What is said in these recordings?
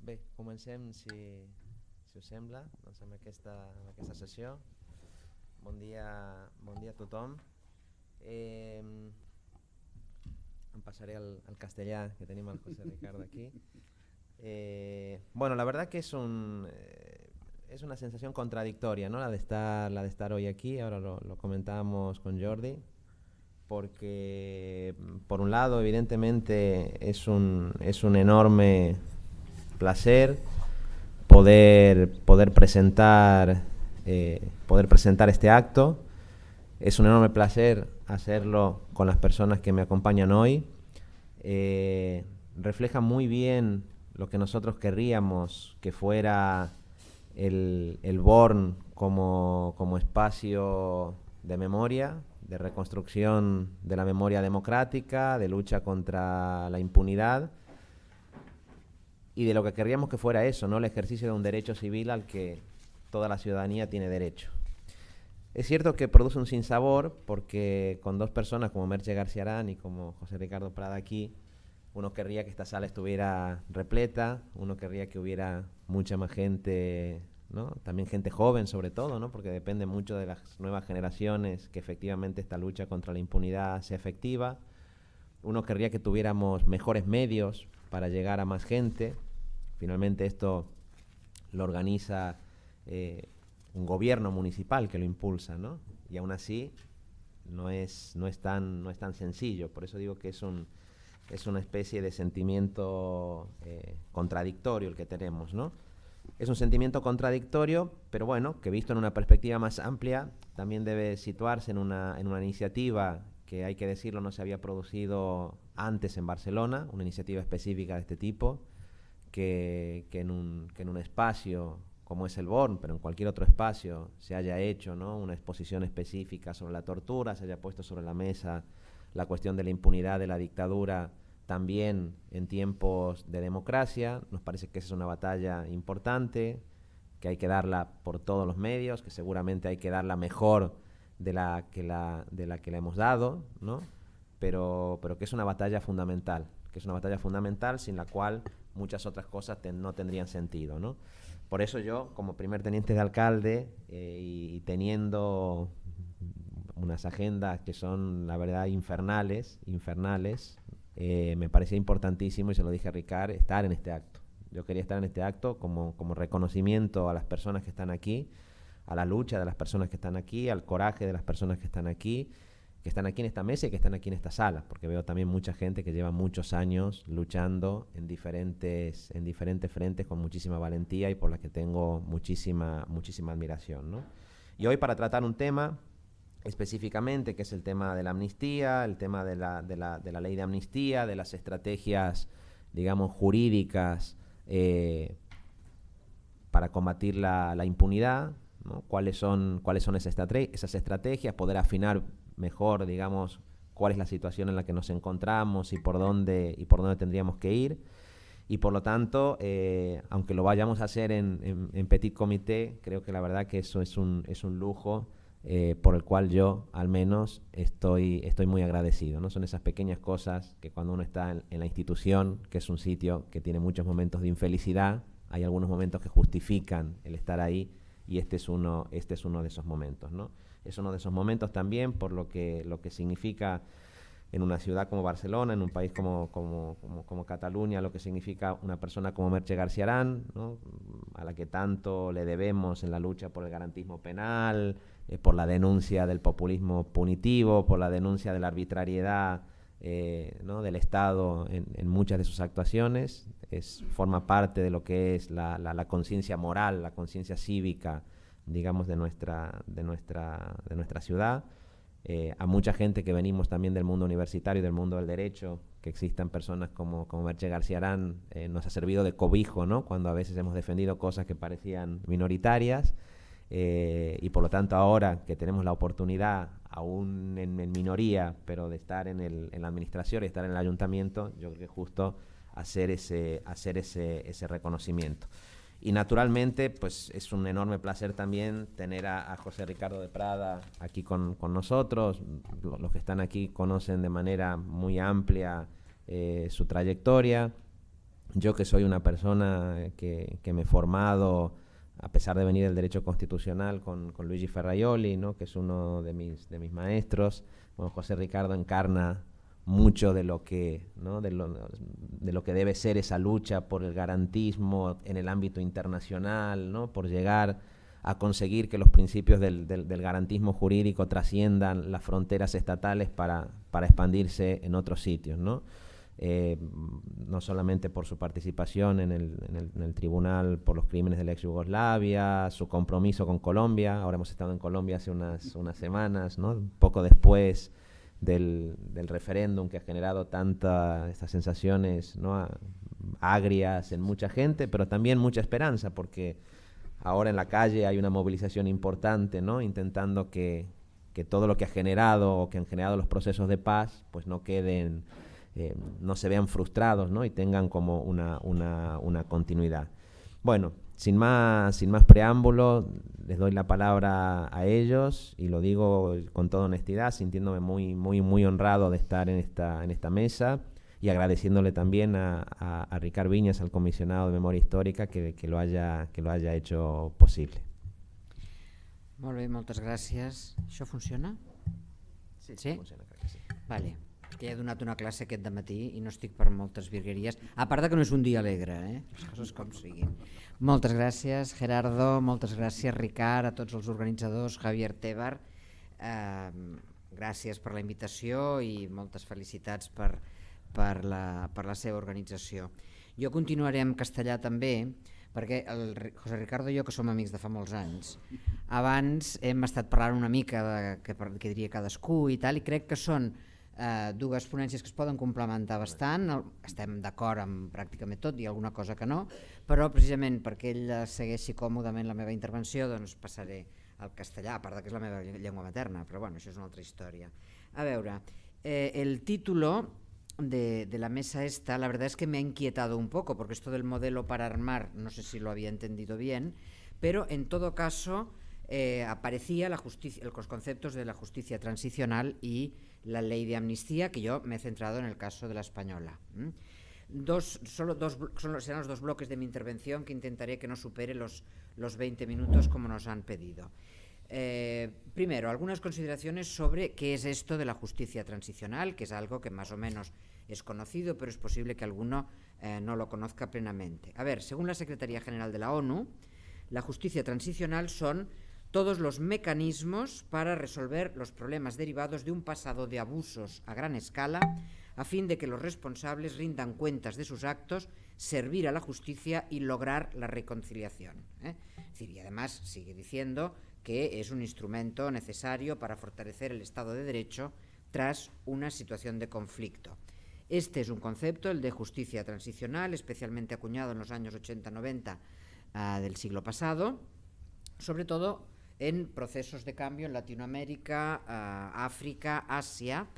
Bé, comencem, si us sembla, doncs amb aquesta sessió. Bon dia a tothom. Em passaré al castellà, que tenim el José Ricardo aquí. Bueno, la verdad que es una sensación contradictoria, ¿no? La de estar hoy aquí. Ahora lo comentábamos con Jordi, porque por un lado, evidentemente, es un enorme placer poder presentar este acto. Es un enorme placer hacerlo con las personas que me acompañan hoy. Refleja muy bien lo que nosotros querríamos que fuera el Born como espacio de memoria, de reconstrucción de la memoria democrática, de lucha contra la impunidad, y de lo que querríamos que fuera eso, ¿no? El ejercicio de un derecho civil al que toda la ciudadanía tiene derecho. Es cierto que produce un sinsabor, porque con dos personas como Merche García Arán y como José Ricardo Prada aquí, uno querría que esta sala estuviera repleta, uno querría que hubiera mucha más gente, ¿no? También gente joven sobre todo, ¿no? Porque depende mucho de las nuevas generaciones que efectivamente esta lucha contra la impunidad sea efectiva. Uno querría que tuviéramos mejores medios para llegar a más gente. Finalmente esto lo organiza un gobierno municipal que lo impulsa, ¿no? Y aún así no es tan sencillo. Por eso digo que es una especie de sentimiento contradictorio el que tenemos, ¿no? Es un sentimiento contradictorio, pero bueno, que visto en una perspectiva más amplia, también debe situarse en una iniciativa que, hay que decirlo, no se había producido antes en Barcelona, una iniciativa específica de este tipo, que en un espacio como es el Born, pero en cualquier otro espacio, se haya hecho, ¿no? Una exposición específica sobre la tortura, se haya puesto sobre la mesa la cuestión de la impunidad de la dictadura, también en tiempos de democracia. Nos parece que esa es una batalla importante, que hay que darla por todos los medios, que seguramente hay que darla mejor de la que la hemos dado, ¿no? Pero que es una batalla fundamental, sin la cual muchas otras cosas no tendrían sentido, ¿no? Por eso yo, como primer teniente de alcalde, y teniendo unas agendas que son, la verdad, infernales, me parecía importantísimo, y se lo dije a Ricard, estar en este acto. Yo quería estar en este acto como reconocimiento a las personas que están aquí, a la lucha de las personas que están aquí, al coraje de las personas que están aquí en esta mesa y que están aquí en esta sala, porque veo también mucha gente que lleva muchos años luchando en diferentes frentes con muchísima valentía, y por la que tengo muchísima admiración, ¿no? Y hoy, para tratar un tema específicamente, que es el tema de la amnistía, el tema de la ley de amnistía, de las estrategias, digamos, jurídicas para combatir la impunidad, ¿no? ¿Cuáles son esas estrategias? Poder afinar mejor, digamos, cuál es la situación en la que nos encontramos y por dónde tendríamos que ir. Y por lo tanto, aunque lo vayamos a hacer en petit comité, creo que la verdad que eso es un lujo, por el cual yo, al menos, estoy muy agradecido, ¿no? Son esas pequeñas cosas que, cuando uno está en la institución, que es un sitio que tiene muchos momentos de infelicidad, hay algunos momentos que justifican el estar ahí, y este es uno de esos momentos, ¿no? Es uno de esos momentos también por lo que significa en una ciudad como Barcelona, en un país como Cataluña, lo que significa una persona como Merche García Arán, ¿no? A la que tanto le debemos en la lucha por el garantismo penal, por la denuncia del populismo punitivo, por la denuncia de la arbitrariedad, ¿no? del Estado en muchas de sus actuaciones. Forma parte de lo que es la conciencia moral, la conciencia cívica, digamos, de nuestra ciudad. A mucha gente que venimos también del mundo universitario y del mundo del derecho, que existan personas como Merche García Arán, nos ha servido de cobijo, ¿no? Cuando a veces hemos defendido cosas que parecían minoritarias, y por lo tanto, ahora que tenemos la oportunidad, aún en minoría, pero de estar en la administración y estar en el ayuntamiento, yo creo que es justo hacer ese reconocimiento. Y naturalmente, pues es un enorme placer también tener a José Ricardo de Prada aquí con nosotros. Los que están aquí conocen de manera muy amplia su trayectoria. yo que soy una persona que me he formado, a pesar de venir del derecho constitucional, con Luigi Ferraioli, ¿no? Que es uno de mis maestros. Bueno, José Ricardo encarna mucho de lo que, ¿no? de lo que debe ser esa lucha por el garantismo en el ámbito internacional, ¿no? Por llegar a conseguir que los principios del garantismo jurídico trasciendan las fronteras estatales para expandirse en otros sitios, ¿no? No solamente por su participación en el Tribunal por los Crímenes de la ex Yugoslavia, su compromiso con Colombia. Ahora hemos estado en Colombia hace unas semanas, ¿no? Poco después del referéndum que ha generado estas sensaciones, ¿no? Agrias en mucha gente, pero también mucha esperanza, porque ahora en la calle hay una movilización importante, ¿no? Intentando que todo lo que ha generado o que han generado los procesos de paz pues no queden, no se vean frustrados, ¿no? Y tengan como una continuidad. Bueno, sin más preámbulo, les doy la palabra a ellos y lo digo con toda honestidad, sintiéndome muy honrado de estar en esta mesa y agradeciéndole también a Ricard Viñas, al comisionado de Memoria Histórica, que lo haya hecho posible. Molt bé, moltes gràcies. Això funciona? Sí? Funciona, crec que sí. Vale. Que he donat una classe aquest dematí i no estic per moltes virgueries, a part que no és un dia alegre, les coses com siguin. Moltes gràcies, Gerardo, moltes gràcies, Ricard, a tots els organitzadors, Javier Tebar, gràcies per la invitació i moltes felicitats per la seva organització. Jo continuaré en castellà també, perquè el José Ricardo i jo, que som amics de fa molts anys, abans hem estat parlant una mica de què diria cadascú i tal, i crec que són dues ponències que es poden complementar bastant. Estem d'acord amb pràcticament tot, i alguna cosa que no, però precisament perquè ell segueixi còmodament la meva intervenció, doncs passaré al castellà, a part que és la meva llengua materna, però bueno, això és una altra història. A veure, el título de la mesa esta, la verdad es que me ha inquietado un poco, porque esto del modelo para armar, no sé si lo había entendido bien, pero en todo caso aparecía los conceptos de la justicia transicional y la ley de amnistía, que yo me he centrado en el caso de la española. Serán los dos bloques de mi intervención, que intentaré que no supere los 20 minutos como nos han pedido. Primero, algunas consideraciones sobre qué es esto de la justicia transicional, que es algo que más o menos es conocido, pero es posible que alguno no lo conozca plenamente. A ver, según la Secretaría General de la ONU, la justicia transicional son todos los mecanismos para resolver los problemas derivados de un pasado de abusos a gran escala, a fin de que los responsables rindan cuentas de sus actos, servir a la justicia y lograr la reconciliación. Es decir, y además sigue diciendo que es un instrumento necesario para fortalecer el Estado de Derecho tras una situación de conflicto. Este es un concepto, el de justicia transicional, especialmente acuñado en los años 80-90 del siglo pasado, sobre todo en procesos de cambio en Latinoamérica, África, Asia,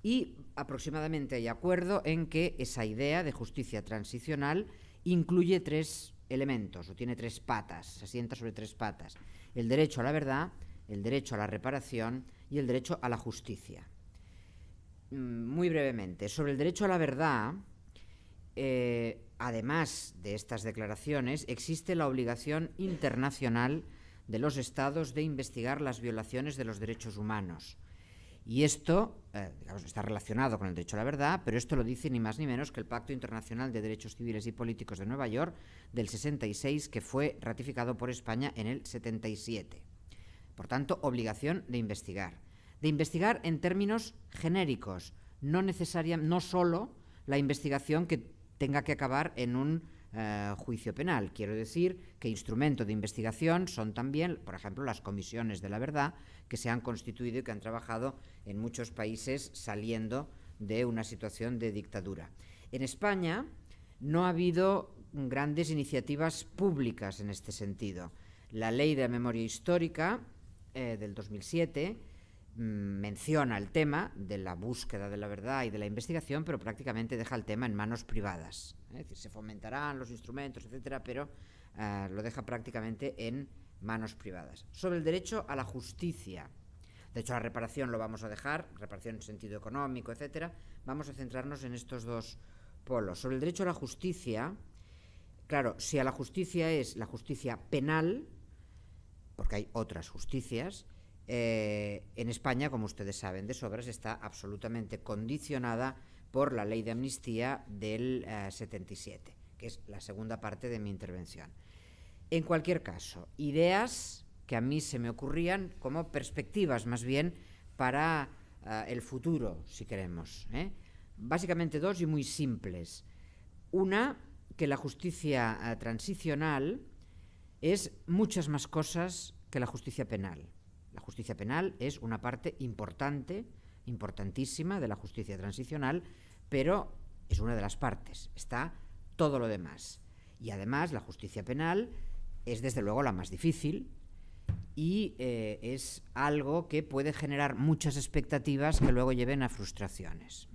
y aproximadamente hay acuerdo en que esa idea de justicia transicional incluye tres elementos, o tiene tres patas, se asienta sobre tres patas: el derecho a la verdad, el derecho a la reparación y el derecho a la justicia. Muy brevemente, sobre el derecho a la verdad, además de estas declaraciones, existe la obligación internacional de los Estados de investigar las violaciones de los derechos humanos. Y esto está relacionado con el derecho a la verdad, pero esto lo dice ni más ni menos que el Pacto Internacional de Derechos Civiles y Políticos de Nueva York del 66, que fue ratificado por España en el 77. Por tanto, obligación de investigar. De investigar en términos genéricos, no solo la investigación que tenga que acabar en un juicio penal. Quiero decir que instrumento de investigación son también, por ejemplo, las comisiones de la verdad, que se han constituido y que han trabajado en muchos países saliendo de una situación de dictadura. En España no ha habido grandes iniciativas públicas en este sentido. La Ley de la Memoria Histórica del 2007 menciona el tema de la búsqueda de la verdad y de la investigación, pero prácticamente deja el tema en manos privadas. Es decir, se fomentarán los instrumentos, etcétera, pero lo deja prácticamente en manos privadas. Sobre el derecho a la justicia, de hecho a la reparación lo vamos a dejar, reparación en sentido económico, etcétera, vamos a centrarnos en estos dos polos. Sobre el derecho a la justicia, claro, si a la justicia es la justicia penal, porque hay otras justicias, en España, como ustedes saben de sobras, está absolutamente condicionada por la ley de amnistía del 77, que es la segunda parte de mi intervención. En cualquier caso, ideas que a mí se me ocurrían como perspectivas más bien para el futuro, si queremos. Básicamente dos y muy simples. Una, que la justicia transicional es muchas más cosas que la justicia penal. La justicia penal es una parte importante, importantísima de la justicia transicional, pero es una de las partes, está todo lo demás. Y además la justicia penal es desde luego la más difícil y es algo que puede generar muchas expectativas que luego lleven a frustraciones.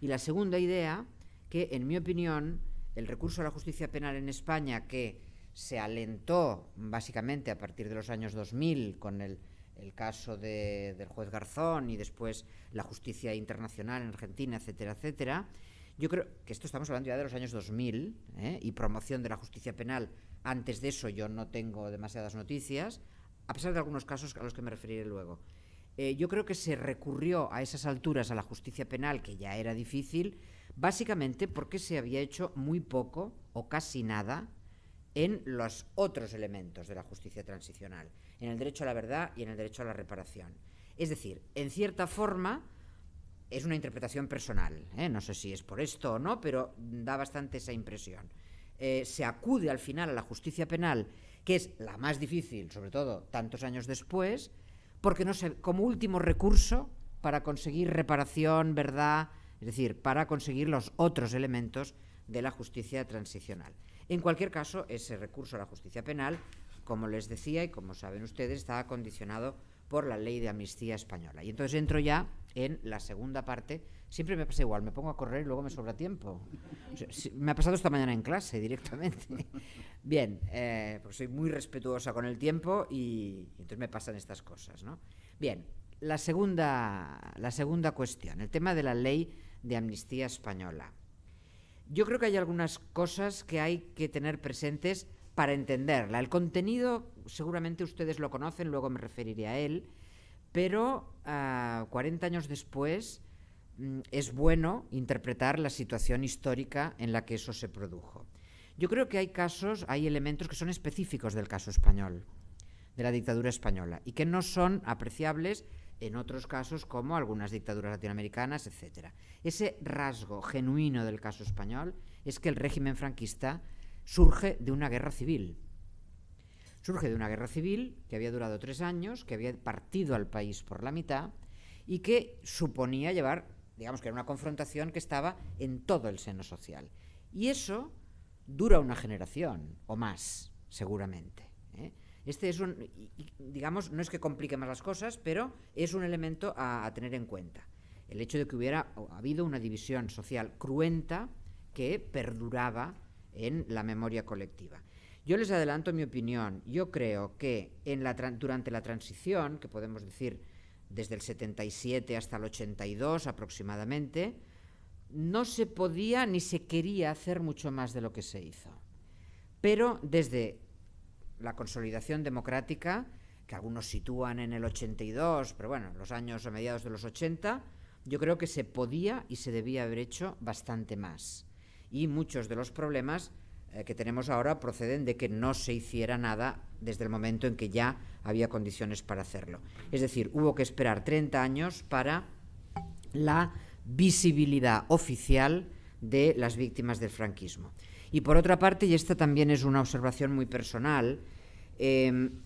Y la segunda idea, que en mi opinión el recurso a la justicia penal en España, que se alentó básicamente a partir de los años 2000 con el caso del juez Garzón y después la justicia internacional en Argentina, etcétera, etcétera. Yo creo que esto estamos hablando ya de los años 2000 y promoción de la justicia penal. Antes de eso yo no tengo demasiadas noticias, a pesar de algunos casos a los que me referiré luego. Yo creo que se recurrió a esas alturas a la justicia penal, que ya era difícil, básicamente porque se había hecho muy poco o casi nada en los otros elementos de la justicia transicional, en el derecho a la verdad y en el derecho a la reparación. Es decir, en cierta forma, es una interpretación personal, no sé si es por esto o no, pero da bastante esa impresión. Se acude al final a la justicia penal, que es la más difícil, sobre todo tantos años después, porque no sé, como último recurso para conseguir reparación, verdad, es decir, para conseguir los otros elementos de la justicia transicional. En cualquier caso, ese recurso a la justicia penal, como les decía y como saben ustedes, está condicionado por la ley de amnistía española. Y entonces entro ya en la segunda parte. Siempre me pasa igual, me pongo a correr y luego me sobra tiempo. O sea, me ha pasado esta mañana en clase directamente. Bien, porque soy muy respetuosa con el tiempo y entonces me pasan estas cosas, ¿no? Bien, la segunda cuestión, el tema de la ley de amnistía española. Yo creo que hay algunas cosas que hay que tener presentes para entenderla. El contenido seguramente ustedes lo conocen, luego me referiré a él, pero 40 años después es bueno interpretar la situación histórica en la que eso se produjo. Yo creo que hay elementos que son específicos del caso español, de la dictadura española, y que no son apreciables en otros casos como algunas dictaduras latinoamericanas, etc. Ese rasgo genuino del caso español es que el régimen franquista surge de una guerra civil. Surge de una guerra civil que había durado 3 años, que había partido al país por la mitad y que suponía llevar, digamos que era una confrontación que estaba en todo el seno social. Y eso dura una generación o más, seguramente. Este es digamos, no es que complique más las cosas, pero es un elemento a tener en cuenta. El hecho de que hubiera habido una división social cruenta que perduraba en la memoria colectiva. Yo les adelanto mi opinión. Yo creo que durante la transición, que podemos decir desde el 77 hasta el 82 aproximadamente, no se podía ni se quería hacer mucho más de lo que se hizo. Pero desde la consolidación democrática, que algunos sitúan en el 82, pero bueno, los años a mediados de los 80, yo creo que se podía y se debía haber hecho bastante más. Y muchos de los problemas que tenemos ahora proceden de que no se hiciera nada desde el momento en que ya había condiciones para hacerlo. Es decir, hubo que esperar 30 años para la visibilidad oficial de las víctimas del franquismo. Y por otra parte, y esta también es una observación muy personal,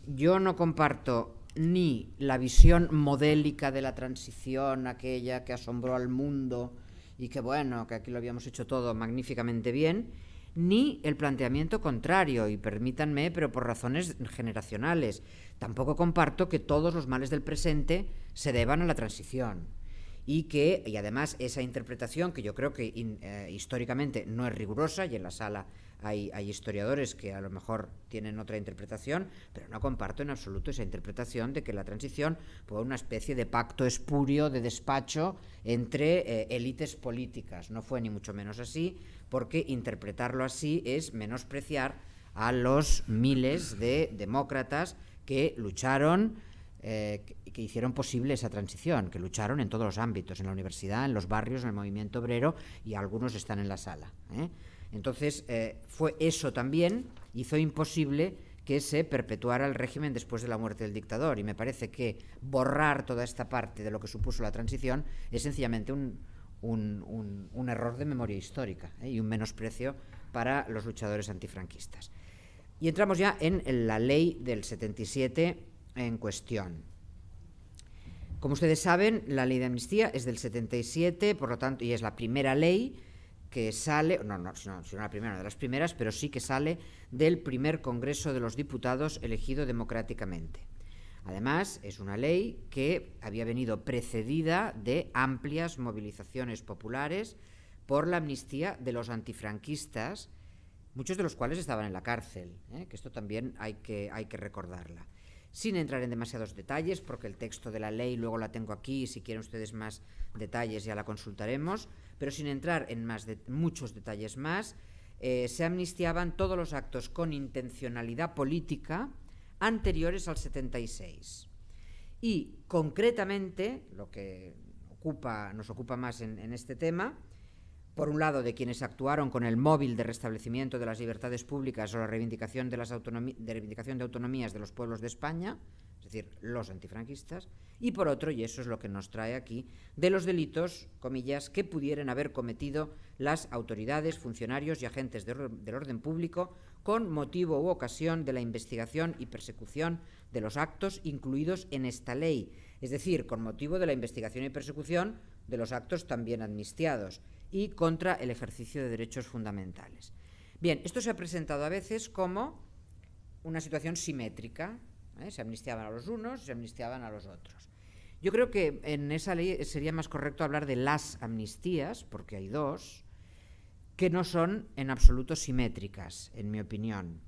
yo no comparto ni la visión modélica de la transición, aquella que asombró al mundo y que bueno, que aquí lo habíamos hecho todo magníficamente bien, ni el planteamiento contrario, y permítanme, pero por razones generacionales. Tampoco comparto que todos los males del presente se deban a la transición. Y además esa interpretación, que yo creo que históricamente no es rigurosa, y en la sala Hay historiadores que a lo mejor tienen otra interpretación, pero no comparto en absoluto esa interpretación de que la transición fue una especie de pacto espurio de despacho entre élites políticas. No fue ni mucho menos así, porque interpretarlo así es menospreciar a los miles de demócratas que lucharon, que hicieron posible esa transición, que lucharon en todos los ámbitos, en la universidad, en los barrios, en el movimiento obrero, y algunos están en la sala. Entonces, fue eso también, hizo imposible que se perpetuara el régimen después de la muerte del dictador, y me parece que borrar toda esta parte de lo que supuso la transición es sencillamente un error de memoria histórica, y un menosprecio para los luchadores antifranquistas. Y entramos ya en la ley del 77 en cuestión. Como ustedes saben, la ley de amnistía es del 77, por lo tanto, y es la primera ley que sale, no la primera, una de las primeras, pero sí que sale del primer Congreso de los Diputados elegido democráticamente. Además, es una ley que había venido precedida de amplias movilizaciones populares por la amnistía de los antifranquistas, muchos de los cuales estaban en la cárcel, que esto también hay que recordarla. Sin entrar en demasiados detalles, porque el texto de la ley luego la tengo aquí, y si quieren ustedes más detalles ya la consultaremos, pero sin entrar en muchos detalles más, se amnistiaban todos los actos con intencionalidad política anteriores al 76. Y concretamente, lo que nos ocupa más en este tema, por un lado, de quienes actuaron con el móvil de restablecimiento de las libertades públicas o la reivindicación de autonomías de los pueblos de España, es decir, los antifranquistas, y por otro, y eso es lo que nos trae aquí, de los delitos, comillas, que pudieran haber cometido las autoridades, funcionarios y agentes del orden público con motivo u ocasión de la investigación y persecución de los actos incluidos en esta ley, es decir, con motivo de la investigación y persecución de los actos también amnistiados, y contra el ejercicio de derechos fundamentales. Bien, esto se ha presentado a veces como una situación simétrica, se amnistiaban a los unos, se amnistiaban a los otros. Yo creo que en esa ley sería más correcto hablar de las amnistías, porque hay dos, que no son en absoluto simétricas, en mi opinión.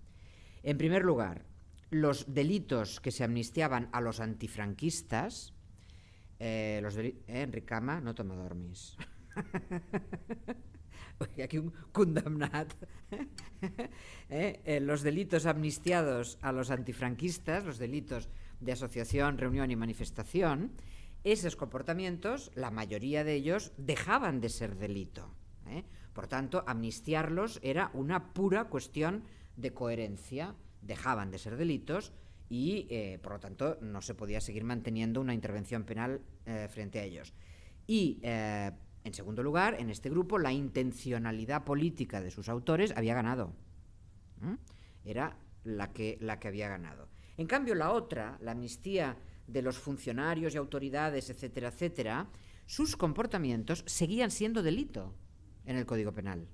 En primer lugar, los delitos que se amnistiaban a los antifranquistas, Enric Cama, no te m'adormis. Aquí un condemnat. Los delitos amnistiados a los antifranquistas, los delitos de asociación, reunión y manifestación, esos comportamientos, la mayoría de ellos, dejaban de ser delito. Por tanto, amnistiarlos era una pura cuestión de coherencia, dejaban de ser delitos y, por lo tanto, no se podía seguir manteniendo una intervención penal frente a ellos. Y en segundo lugar, en este grupo, la intencionalidad política de sus autores había ganado. Era la que había ganado. En cambio, la otra, la amnistía de los funcionarios y autoridades, etcétera, etcétera, sus comportamientos seguían siendo delito en el Código Penal.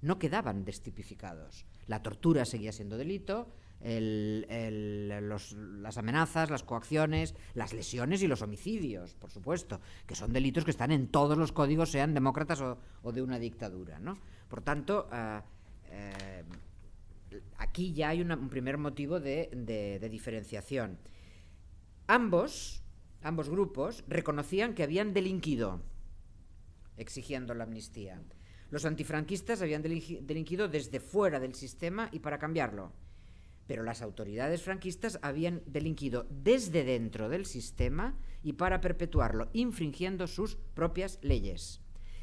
No quedaban destipificados. La tortura seguía siendo delito, las amenazas, las coacciones, las lesiones y los homicidios, por supuesto, que son delitos que están en todos los códigos, sean demócratas o de una dictadura, ¿no? Por tanto, aquí ya hay un primer motivo de diferenciación. Ambos grupos reconocían que habían delinquido, exigiendo la amnistía. Los antifranquistas habían delinquido desde fuera del sistema y para cambiarlo. Pero las autoridades franquistas habían delinquido desde dentro del sistema y para perpetuarlo, infringiendo sus propias leyes.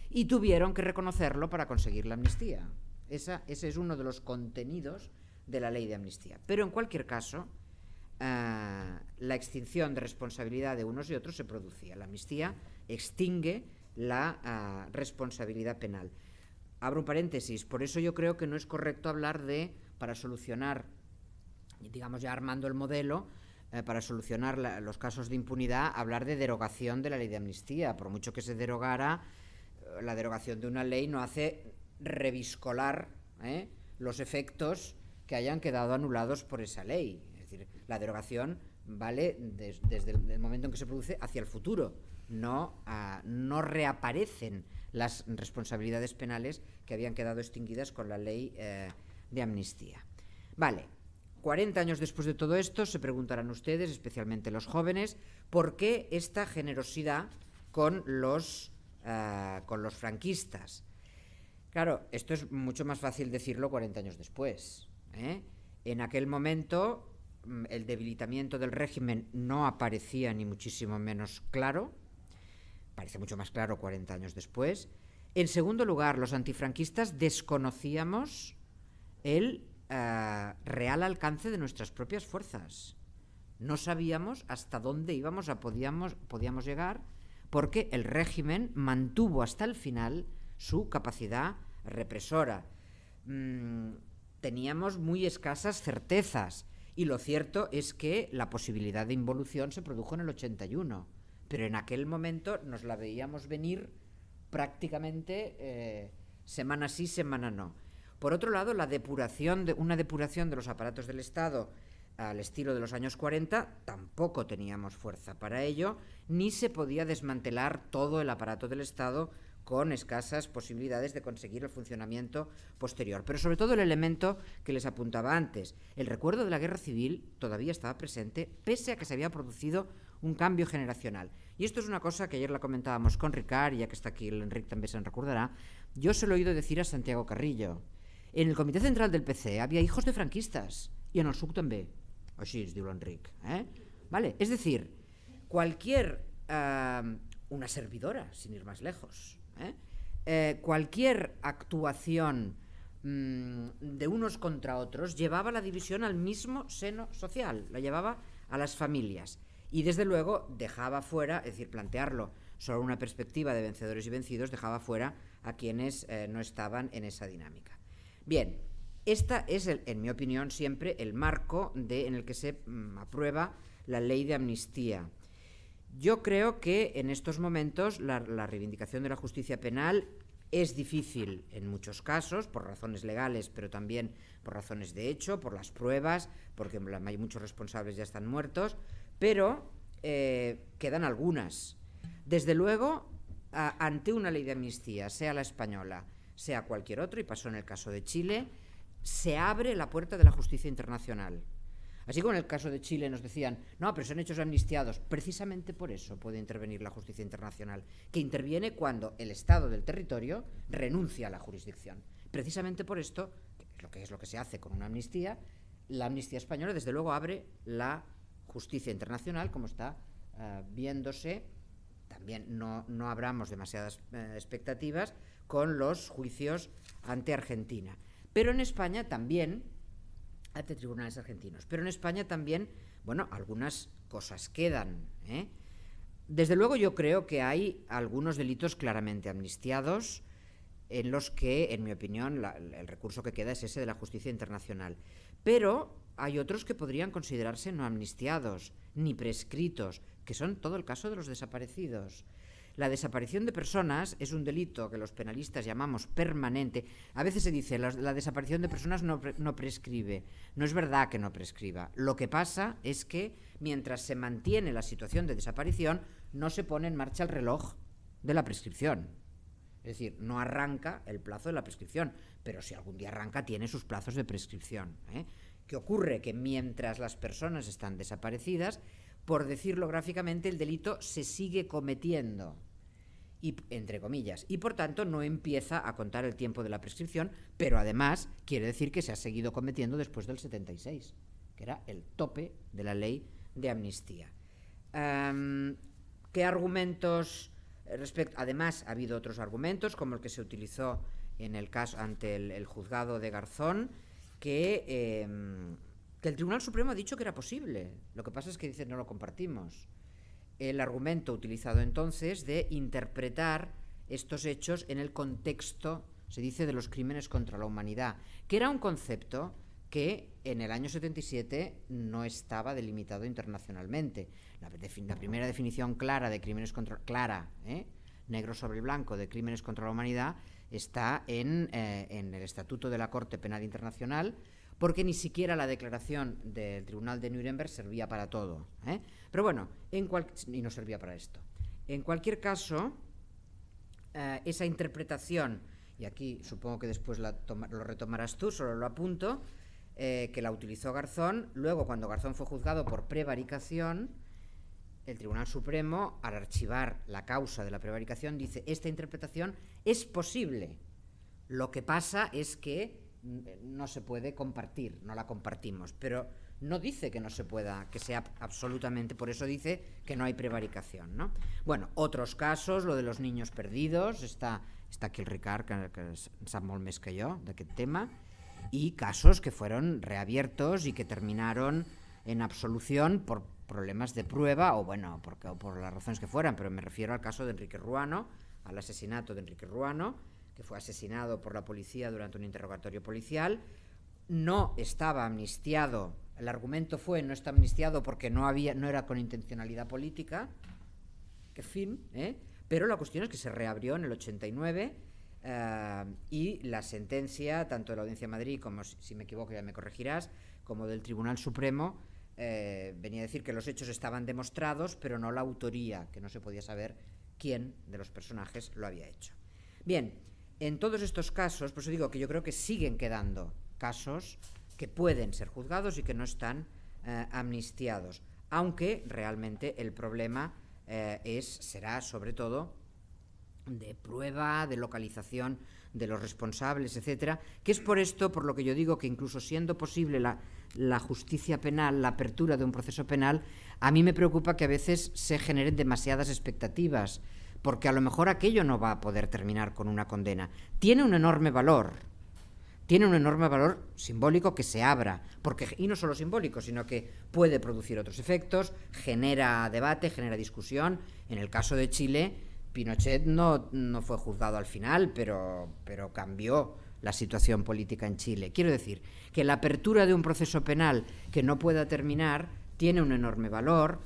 Y tuvieron que reconocerlo para conseguir la amnistía. Ese es uno de los contenidos de la ley de amnistía. Pero en cualquier caso, la extinción de responsabilidad de unos y otros se producía. La amnistía extingue la responsabilidad penal. Abro un paréntesis, por eso yo creo que no es correcto hablar para solucionar, digamos ya armando el modelo, para solucionar los casos de impunidad, hablar de derogación de la ley de amnistía. Por mucho que se derogara, la derogación de una ley no hace reviscolar los efectos que hayan quedado anulados por esa ley. Es decir, la derogación vale desde el momento en que se produce hacia el futuro. No reaparecen las responsabilidades penales que habían quedado extinguidas con la ley de amnistía. Vale, 40 años después de todo esto se preguntarán ustedes, especialmente los jóvenes, ¿por qué esta generosidad con los franquistas? Claro, esto es mucho más fácil decirlo 40 años después, ¿eh? En aquel momento el debilitamiento del régimen no aparecía ni muchísimo menos claro, parece mucho más claro 40 años después. En segundo lugar, los antifranquistas desconocíamos el real alcance de nuestras propias fuerzas. No sabíamos hasta dónde podíamos llegar, porque el régimen mantuvo hasta el final su capacidad represora. Teníamos muy escasas certezas, y lo cierto es que la posibilidad de involución se produjo en el 81, pero en aquel momento nos la veíamos venir prácticamente semana sí, semana no. Por otro lado, una depuración de los aparatos del Estado al estilo de los años 40, tampoco teníamos fuerza para ello, ni se podía desmantelar todo el aparato del Estado con escasas posibilidades de conseguir el funcionamiento posterior. Pero sobre todo el elemento que les apuntaba antes, el recuerdo de la guerra civil todavía estaba presente, pese a que se había producido un cambio generacional. Y esto es una cosa que ayer la comentábamos con Ricard, y ya que está aquí el Enric també se'n recordará. Yo se lo he oído decir a Santiago Carrillo. En el Comité Central del PC había hijos de franquistas, y en el SUC també. Així es diu l'Enric. ¿Vale? Es decir, una servidora, sin ir más lejos, cualquier actuación de unos contra otros llevaba la división al mismo seno social, la llevaba a las familias, y desde luego dejaba fuera, es decir, plantearlo sobre una perspectiva de vencedores y vencidos, dejaba fuera a quienes no estaban en esa dinámica. Bien, esta es, en mi opinión, siempre el marco en el que se aprueba la ley de amnistía. Yo creo que en estos momentos la reivindicación de la justicia penal es difícil en muchos casos, por razones legales, pero también por razones de hecho, por las pruebas, porque muchos responsables ya están muertos, pero quedan algunas. Desde luego, ante una ley de amnistía, sea la española, sea cualquier otro, y pasó en el caso de Chile, se abre la puerta de la justicia internacional. Así como en el caso de Chile nos decían, no, pero son hechos amnistiados. Precisamente por eso puede intervenir la justicia internacional, que interviene cuando el Estado del territorio renuncia a la jurisdicción. Precisamente por esto, que es lo que se hace con una amnistía, la amnistía española desde luego abre la justicia internacional, como está viéndose. También no abramos demasiadas expectativas con los juicios ante Argentina. Pero en España también, ante tribunales argentinos, pero en España también, bueno, algunas cosas quedan. Desde luego yo creo que hay algunos delitos claramente amnistiados en los que, en mi opinión, el recurso que queda es ese de la justicia internacional. Pero hay otros que podrían considerarse no amnistiados, ni prescritos, que son todo el caso de los desaparecidos. La desaparición de personas es un delito que los penalistas llamamos permanente. A veces se dice la desaparición de personas no prescribe. No es verdad que no prescriba. Lo que pasa es que mientras se mantiene la situación de desaparición, no se pone en marcha el reloj de la prescripción. Es decir, no arranca el plazo de la prescripción, pero si algún día arranca, tiene sus plazos de prescripción. ¿Qué ocurre? Que mientras las personas están desaparecidas, por decirlo gráficamente, el delito se sigue cometiendo, entre comillas, y por tanto no empieza a contar el tiempo de la prescripción, pero además quiere decir que se ha seguido cometiendo después del 76, que era el tope de la ley de amnistía. ¿Qué argumentos además ha habido otros argumentos, como el que se utilizó en el caso ante el juzgado de Garzón, que el Tribunal Supremo ha dicho que era posible. Lo que pasa es que dice no lo compartimos. El argumento utilizado entonces de interpretar estos hechos en el contexto, se dice, de los crímenes contra la humanidad, que era un concepto que en el año 77 no estaba delimitado internacionalmente. La primera definición clara de crímenes contra negro sobre blanco de crímenes contra la humanidad está en el Estatuto de la Corte Penal Internacional, porque ni siquiera la declaración del Tribunal de Nuremberg servía para todo. Pero bueno, y no servía para esto. En cualquier caso, esa interpretación y aquí supongo que después lo retomarás tú, solo lo apunto, que la utilizó Garzón. Luego, cuando Garzón fue juzgado por prevaricación, el Tribunal Supremo, al archivar la causa de la prevaricación, dice: esta interpretación es posible, lo que pasa es que no se puede compartir, no la compartimos, pero no dice que no se pueda, que sea absolutamente, por eso dice que no hay prevaricación, ¿no? Bueno, otros casos, lo de los niños perdidos, está aquí el Ricard, que sap molt més que jo d'aquest tema, y casos que fueron reabiertos y que terminaron en absolución por problemas de prueba, o bueno, por las razones que fueran, pero me refiero al caso de Enrique Ruano, al asesinato de Enrique Ruano, que fue asesinado por la policía durante un interrogatorio policial. No estaba amnistiado, el argumento fue: no está amnistiado porque no era con intencionalidad política, que fin, pero la cuestión es que se reabrió en el 89, y la sentencia, tanto de la Audiencia de Madrid como, si me equivoco ya me corregirás, como del Tribunal Supremo, venía a decir que los hechos estaban demostrados, pero no la autoría, que no se podía saber quién de los personajes lo había hecho. Bien, en todos estos casos, por eso digo que yo creo que siguen quedando casos que pueden ser juzgados y que no están amnistiados, aunque realmente el problema será sobre todo de prueba, de localización de los responsables, etcétera, que es por esto por lo que yo digo que incluso siendo posible la justicia penal, la apertura de un proceso penal, a mí me preocupa que a veces se generen demasiadas expectativas, porque a lo mejor aquello no va a poder terminar con una condena. Tiene un enorme valor simbólico que se abra, y no solo simbólico, sino que puede producir otros efectos, genera debate, genera discusión. En el caso de Chile, Pinochet no fue juzgado al final, pero cambió la situación política en Chile. Quiero decir que la apertura de un proceso penal que no pueda terminar tiene un enorme valor,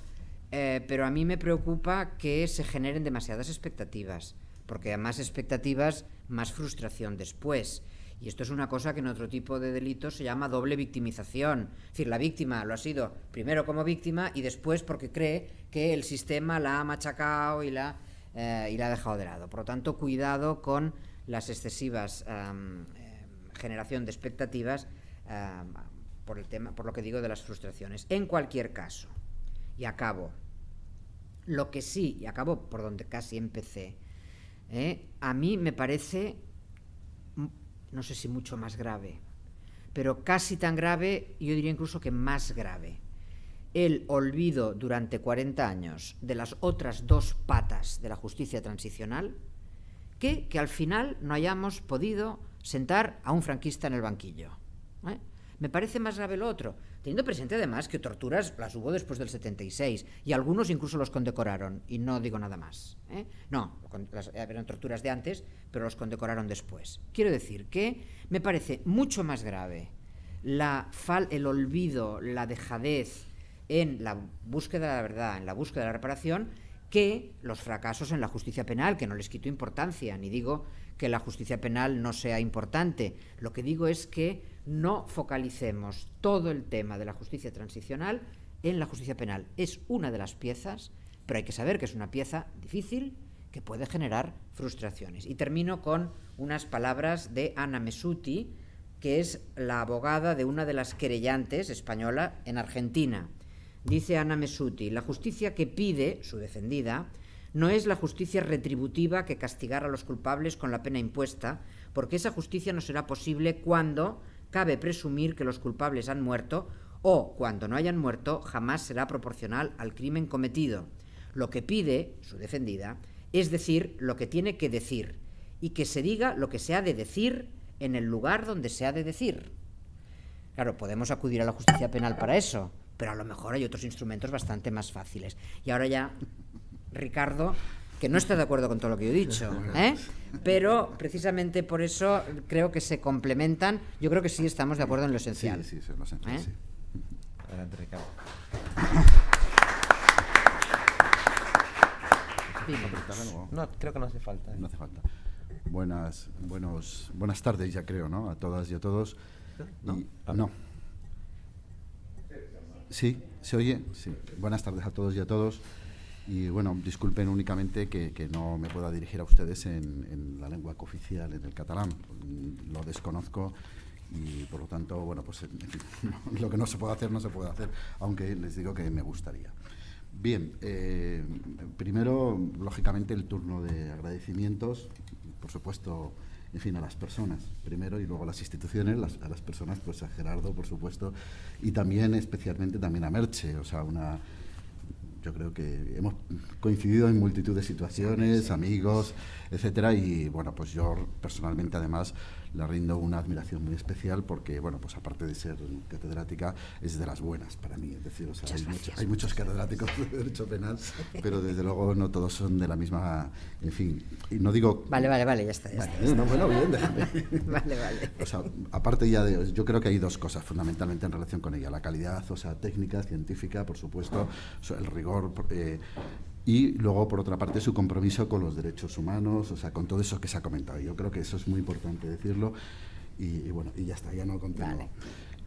pero a mí me preocupa que se generen demasiadas expectativas, porque a más expectativas, más frustración después. Y esto es una cosa que en otro tipo de delitos se llama doble victimización. Es decir, la víctima lo ha sido primero como víctima y después porque cree que el sistema la ha machacado y la ha dejado de lado. Por lo tanto, cuidado con las excesivas generación de expectativas por lo que digo de las frustraciones. En cualquier caso, y acabo, lo que sí, y acabo por donde casi empecé, a mí me parece, no sé si mucho más grave, pero casi tan grave, yo diría incluso que más grave, el olvido durante 40 años de las otras dos patas de la justicia transicional, que al final no hayamos podido sentar a un franquista en el banquillo. Me parece más grave lo otro, teniendo presente además que torturas las hubo después del 76 y algunos incluso los condecoraron, y no digo nada más. No, eran torturas de antes, pero los condecoraron después. Quiero decir que me parece mucho más grave el olvido, la dejadez en la búsqueda de la verdad, en la búsqueda de la reparación, que los fracasos en la justicia penal, que no les quito importancia, ni digo que la justicia penal no sea importante. Lo que digo es que no focalicemos todo el tema de la justicia transicional en la justicia penal. Es una de las piezas, pero hay que saber que es una pieza difícil que puede generar frustraciones. Y termino con unas palabras de Ana Messuti, que es la abogada de una de las querellantes española en Argentina. Dice Ana Messuti: la justicia que pide su defendida no es la justicia retributiva que castigar a los culpables con la pena impuesta, porque esa justicia no será posible cuando cabe presumir que los culpables han muerto, o cuando no hayan muerto jamás será proporcional al crimen cometido. Lo que pide su defendida es decir lo que tiene que decir, y que se diga lo que se ha de decir en el lugar donde se ha de decir. Claro, podemos acudir a la justicia penal para eso, pero a lo mejor hay otros instrumentos bastante más fáciles. Y ahora ya, Ricardo, que no está de acuerdo con todo lo que yo he dicho, pero precisamente por eso creo que se complementan. Yo creo que sí estamos de acuerdo en lo esencial. Sí, en lo esencial, sí. Adelante, Ricardo. No, creo que no hace falta. No hace falta. Buenas tardes, ya creo, ¿no? A todas y a todos. ¿No? No. ¿Sí? ¿Se oye? Sí. Buenas tardes a todos y a todos. Y bueno, disculpen únicamente que no me pueda dirigir a ustedes en la lengua cooficial, en el catalán. Lo desconozco y por lo tanto, bueno, pues en fin, lo que no se puede hacer, no se puede hacer, aunque les digo que me gustaría. Bien, primero, lógicamente, el turno de agradecimientos, por supuesto, en fin, a las personas primero y luego a las instituciones, a las personas, pues a Gerardo, por supuesto, y también, especialmente, también a Merche, o sea, yo creo que hemos coincidido en multitud de situaciones, sí, amigos, etcétera, y bueno, pues yo personalmente además le rindo una admiración muy especial porque, bueno, pues aparte de ser catedrática, es de las buenas para mí, es decir, o sea, hay muchos catedráticos de Derecho Penal, pero desde luego no todos son de la misma, en fin, y no digo... Vale, ya está. No, bueno, bien, déjame. Vale. O sea, aparte ya yo creo que hay dos cosas fundamentalmente en relación con ella, la calidad, o sea, técnica, científica, por supuesto, el rigor, y luego, por otra parte, su compromiso con los derechos humanos, o sea, con todo eso que se ha comentado. Yo creo que eso es muy importante decirlo y bueno, y ya está, ya no continúo.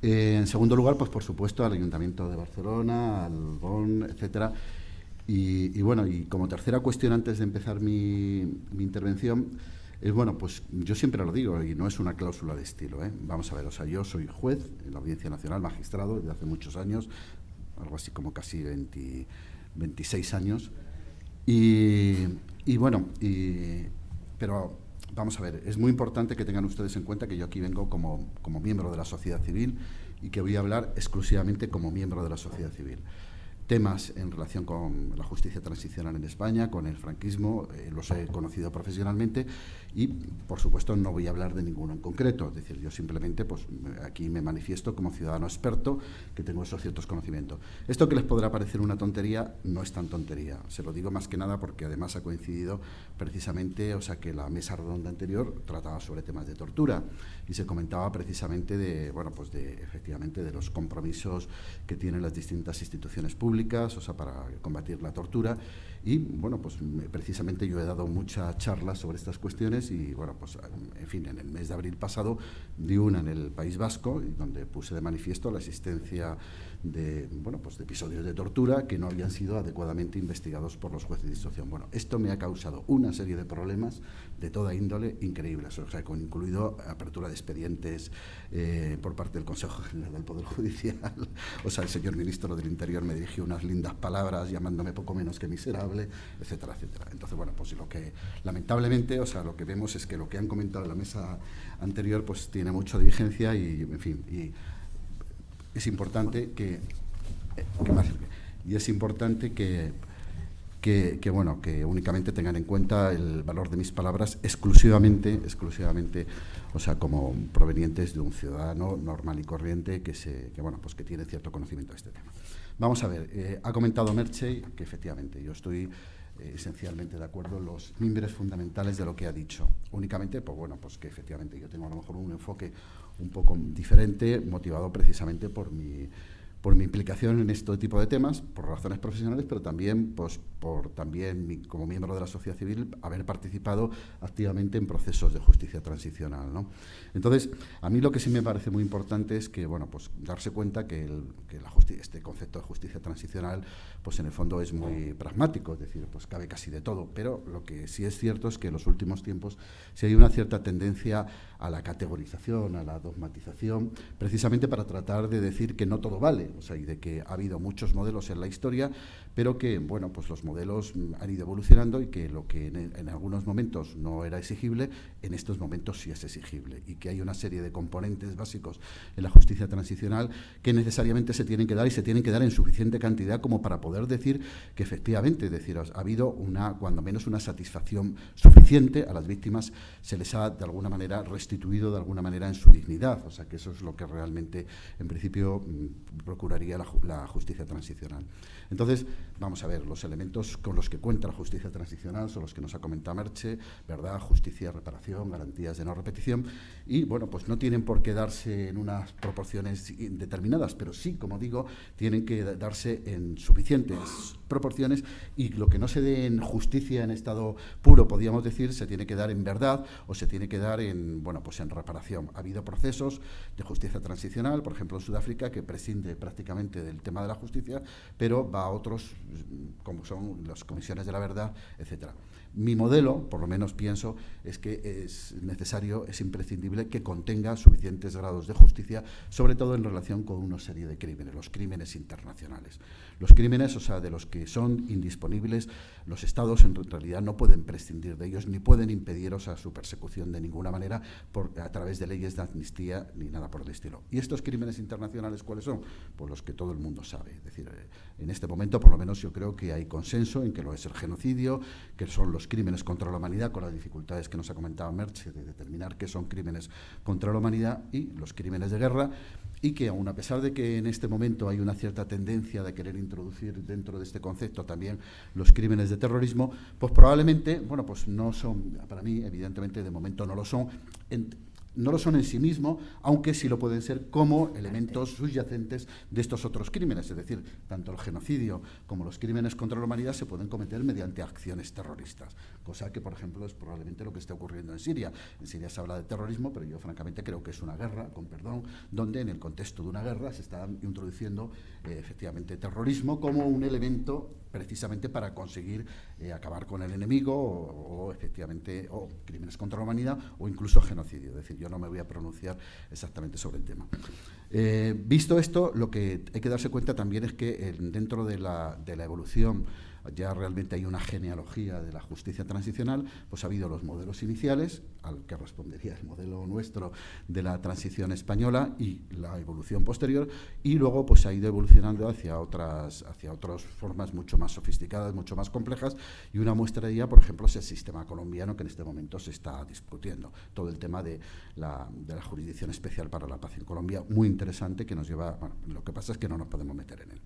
Vale. En segundo lugar, pues por supuesto, al Ayuntamiento de Barcelona, al BON, etcétera. Y bueno, y como tercera cuestión, antes de empezar mi intervención, es bueno, pues yo siempre lo digo, y no es una cláusula de estilo, ¿eh? Vamos a ver, o sea, yo soy juez en la Audiencia Nacional, magistrado desde hace muchos años, algo así como casi 26 años. Y bueno, pero vamos a ver, es muy importante que tengan ustedes en cuenta que yo aquí vengo como miembro de la sociedad civil y que voy a hablar exclusivamente como miembro de la sociedad civil. Temas en relación con la justicia transicional en España, con el franquismo, los he conocido profesionalmente y, por supuesto, no voy a hablar de ninguno en concreto. Es decir, yo simplemente pues aquí me manifiesto como ciudadano experto que tengo esos ciertos conocimientos. Esto que les podrá parecer una tontería, no es tan tontería. Se lo digo más que nada porque además ha coincidido precisamente, o sea, que la mesa redonda anterior trataba sobre temas de tortura y se comentaba precisamente efectivamente de los compromisos que tienen las distintas instituciones públicas, o sea, para combatir la tortura. Y, bueno, pues precisamente yo he dado muchas charlas sobre estas cuestiones y, bueno, pues, en fin, en el mes de abril pasado di una en el País Vasco, donde puse de manifiesto la existencia de episodios de tortura que no habían sido adecuadamente investigados por los jueces de instrucción. Bueno, esto me ha causado una serie de problemas de toda índole increíbles, o sea, incluido apertura de expedientes por parte del Consejo General del Poder Judicial. O sea, el señor ministro del Interior me dirigió unas lindas palabras llamándome poco menos que miserable, etcétera, etcétera. Entonces, bueno, pues lo que lamentablemente, o sea, lo que vemos es que lo que han comentado en la mesa anterior pues tiene mucha vigencia y, en fin, y es importante que únicamente tengan en cuenta el valor de mis palabras exclusivamente, o sea, como provenientes de un ciudadano normal y corriente que tiene cierto conocimiento de este tema. Vamos a ver, ha comentado Merche que efectivamente yo estoy esencialmente de acuerdo en los mimbres fundamentales de lo que ha dicho. Únicamente, pues que efectivamente yo tengo a lo mejor un enfoque un poco diferente, motivado precisamente por mi implicación en este tipo de temas, por razones profesionales, pero también como miembro de la sociedad civil, haber participado activamente en procesos de justicia transicional, ¿no? Entonces, a mí lo que sí me parece muy importante es que, darse cuenta que este concepto de justicia transicional, pues en el fondo es muy pragmático, es decir, pues cabe casi de todo, pero lo que sí es cierto es que en los últimos tiempos sí hay una cierta tendencia a la categorización, a la dogmatización, precisamente para tratar de decir que no todo vale, o sea, y de que ha habido muchos modelos en la historia, pero que, pues los modelos han ido evolucionando y que lo que en algunos momentos no era exigible, en estos momentos sí es exigible, y que hay una serie de componentes básicos en la justicia transicional que necesariamente se tienen que dar y se tienen que dar en suficiente cantidad como para poder decir que efectivamente, ha habido cuando menos una satisfacción suficiente a las víctimas, se les ha de alguna manera restituido de alguna manera en su dignidad, o sea que eso es lo que realmente en principio procuraría la justicia transicional. Entonces, vamos a ver, los elementos con los que cuenta la justicia transicional son los que nos ha comentado Merche, ¿verdad? Justicia, reparación, garantías de no repetición, y pues no tienen por qué darse en unas proporciones determinadas, pero sí, como digo, tienen que darse en suficientes proporciones, y lo que no se dé en justicia en estado puro, podríamos decir, se tiene que dar en verdad o se tiene que dar en reparación. Ha habido procesos de justicia transicional, por ejemplo en Sudáfrica, que prescinde prácticamente prácticamente del tema de la justicia, pero va a otros, como son las comisiones de la verdad, etcétera. Mi modelo, por lo menos pienso, es que es necesario, es imprescindible que contenga suficientes grados de justicia, sobre todo en relación con una serie de crímenes, los crímenes internacionales. Los crímenes, o sea, de los que son indisponibles, los Estados en realidad no pueden prescindir de ellos, ni pueden impedir, o sea, su persecución de ninguna manera a través de leyes de amnistía ni nada por el estilo. ¿Y estos crímenes internacionales cuáles son? Pues los que todo el mundo sabe. Es decir, en este momento, por lo menos, yo creo que hay consenso en que lo es el genocidio, que son los crímenes contra la humanidad, con las dificultades que nos ha comentado Merche de determinar qué son crímenes contra la humanidad, y los crímenes de guerra, y que aun a pesar de que en este momento hay una cierta tendencia de querer introducir dentro de este concepto también los crímenes de terrorismo, pues probablemente, bueno, pues no son, para mí, evidentemente, de momento no lo son, no lo son en sí mismo, aunque sí lo pueden ser como elementos subyacentes de estos otros crímenes. Es decir, tanto el genocidio como los crímenes contra la humanidad se pueden cometer mediante acciones terroristas, cosa que, por ejemplo, es probablemente lo que está ocurriendo en Siria. En Siria se habla de terrorismo, pero yo francamente creo que es una guerra, con perdón, donde en el contexto de una guerra se está introduciendo efectivamente terrorismo como un elemento precisamente para conseguir acabar con el enemigo o efectivamente o crímenes contra la humanidad o incluso genocidio. Es decir, yo no me voy a pronunciar exactamente sobre el tema. Visto esto, lo que hay que darse cuenta también es que dentro de la evolución ya realmente hay una genealogía de la justicia transicional, pues ha habido los modelos iniciales, al que respondería el modelo nuestro de la transición española y la evolución posterior, y luego pues ha ido evolucionando hacia otras formas mucho más sofisticadas, mucho más complejas, y una muestra de ella, por ejemplo, es el sistema colombiano que en este momento se está discutiendo, todo el tema de la Jurisdicción Especial para la Paz en Colombia, muy interesante, que nos lleva, bueno, lo que pasa es que no nos podemos meter en él.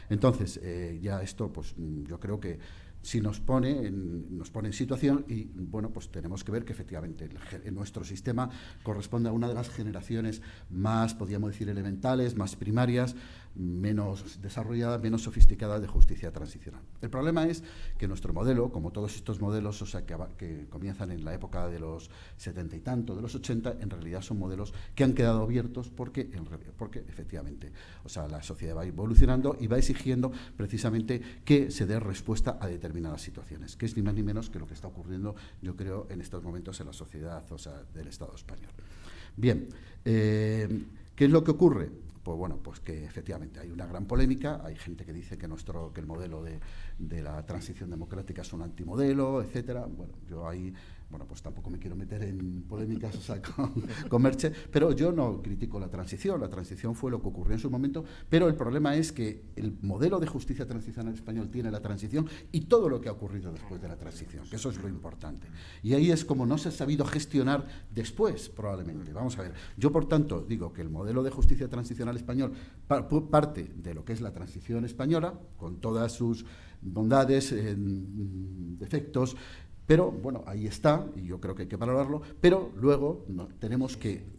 Entonces, ya esto, pues yo creo que sí nos pone en situación y, bueno, pues tenemos que ver que efectivamente nuestro sistema corresponde a una de las generaciones más, podríamos decir, elementales, más primarias, menos desarrollada, menos sofisticada de justicia transicional. El problema es que nuestro modelo, como todos estos modelos, o sea, que comienzan en la época de los 70 y tanto, de los 80, en realidad son modelos que han quedado abiertos porque efectivamente, o sea, la sociedad va evolucionando y va exigiendo precisamente que se dé respuesta a determinadas situaciones, que es ni más ni menos que lo que está ocurriendo, yo creo, en estos momentos en la sociedad, o sea, del Estado español. Bien, ¿qué es lo que ocurre? Pues bueno, pues que efectivamente hay una gran polémica, hay gente que dice que el modelo de la transición democrática es un antimodelo, etcétera. Bueno, yo ahí, bueno, pues tampoco me quiero meter en polémicas, o sea, con Merche, pero yo no critico la transición fue lo que ocurrió en su momento, pero el problema es que el modelo de justicia transicional español tiene la transición y todo lo que ha ocurrido después de la transición, que eso es lo importante. Y ahí es como no se ha sabido gestionar después, probablemente. Vamos a ver, yo por tanto digo que el modelo de justicia transicional español parte de lo que es la transición española, con todas sus bondades, defectos, pero bueno, ahí está, y yo creo que hay que valorarlo, pero luego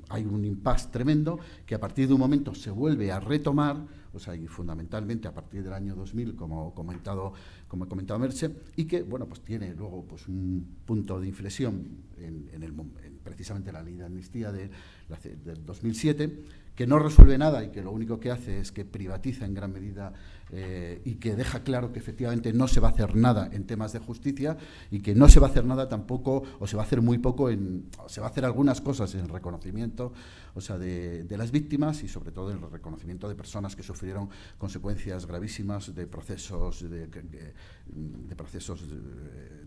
hay un impasse tremendo que a partir de un momento se vuelve a retomar, o sea, y fundamentalmente a partir del año 2000, como ha comentado Merche, y que, bueno, pues tiene luego pues un punto de inflexión en precisamente la ley de amnistía del 2007, que no resuelve nada y que lo único que hace es que privatiza en gran medida y que deja claro que efectivamente no se va a hacer nada en temas de justicia y que no se va a hacer nada tampoco, o se va a hacer muy poco, se va a hacer algunas cosas en el reconocimiento, o sea, de las víctimas y sobre todo en el reconocimiento de personas que sufrieron consecuencias gravísimas de procesos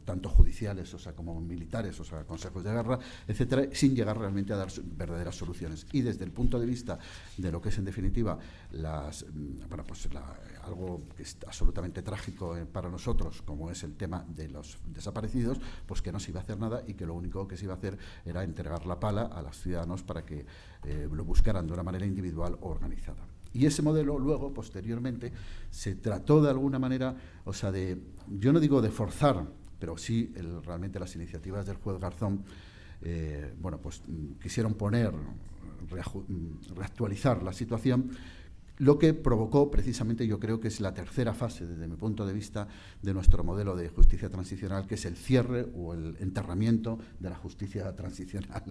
tanto judiciales, o sea, como militares, o sea, consejos de guerra, etcétera, sin llegar realmente a dar verdaderas soluciones. Y desde el punto de vista de lo que es en definitiva algo que es absolutamente trágico para nosotros, como es el tema de los desaparecidos, pues que no se iba a hacer nada y que lo único que se iba a hacer era entregar la pala a los ciudadanos para que lo buscaran de una manera individual o organizada. Y ese modelo luego, posteriormente, se trató de alguna manera, o sea, yo no digo de forzar, pero sí realmente las iniciativas del juez Garzón, quisieron reactualizar la situación, lo que provocó precisamente, yo creo que es la tercera fase, desde mi punto de vista, de nuestro modelo de justicia transicional, que es el cierre o el enterramiento de la justicia transicional,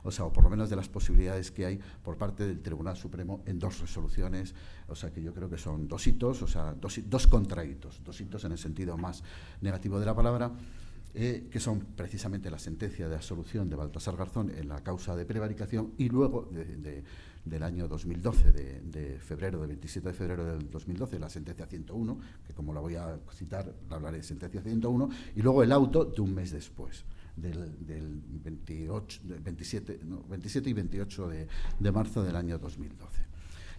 o sea, o por lo menos de las posibilidades que hay por parte del Tribunal Supremo en 2 resoluciones, o sea, que yo creo que son 2 hitos, o sea, dos contrahitos, 2 hitos en el sentido más negativo de la palabra, que son precisamente la sentencia de absolución de Baltasar Garzón en la causa de prevaricación y luego del año 2012, de 27 de febrero del 2012, la sentencia 101, que como la voy a citar, hablaré de sentencia 101, y luego el auto de un mes después, del 27 y 28 de marzo del año 2012.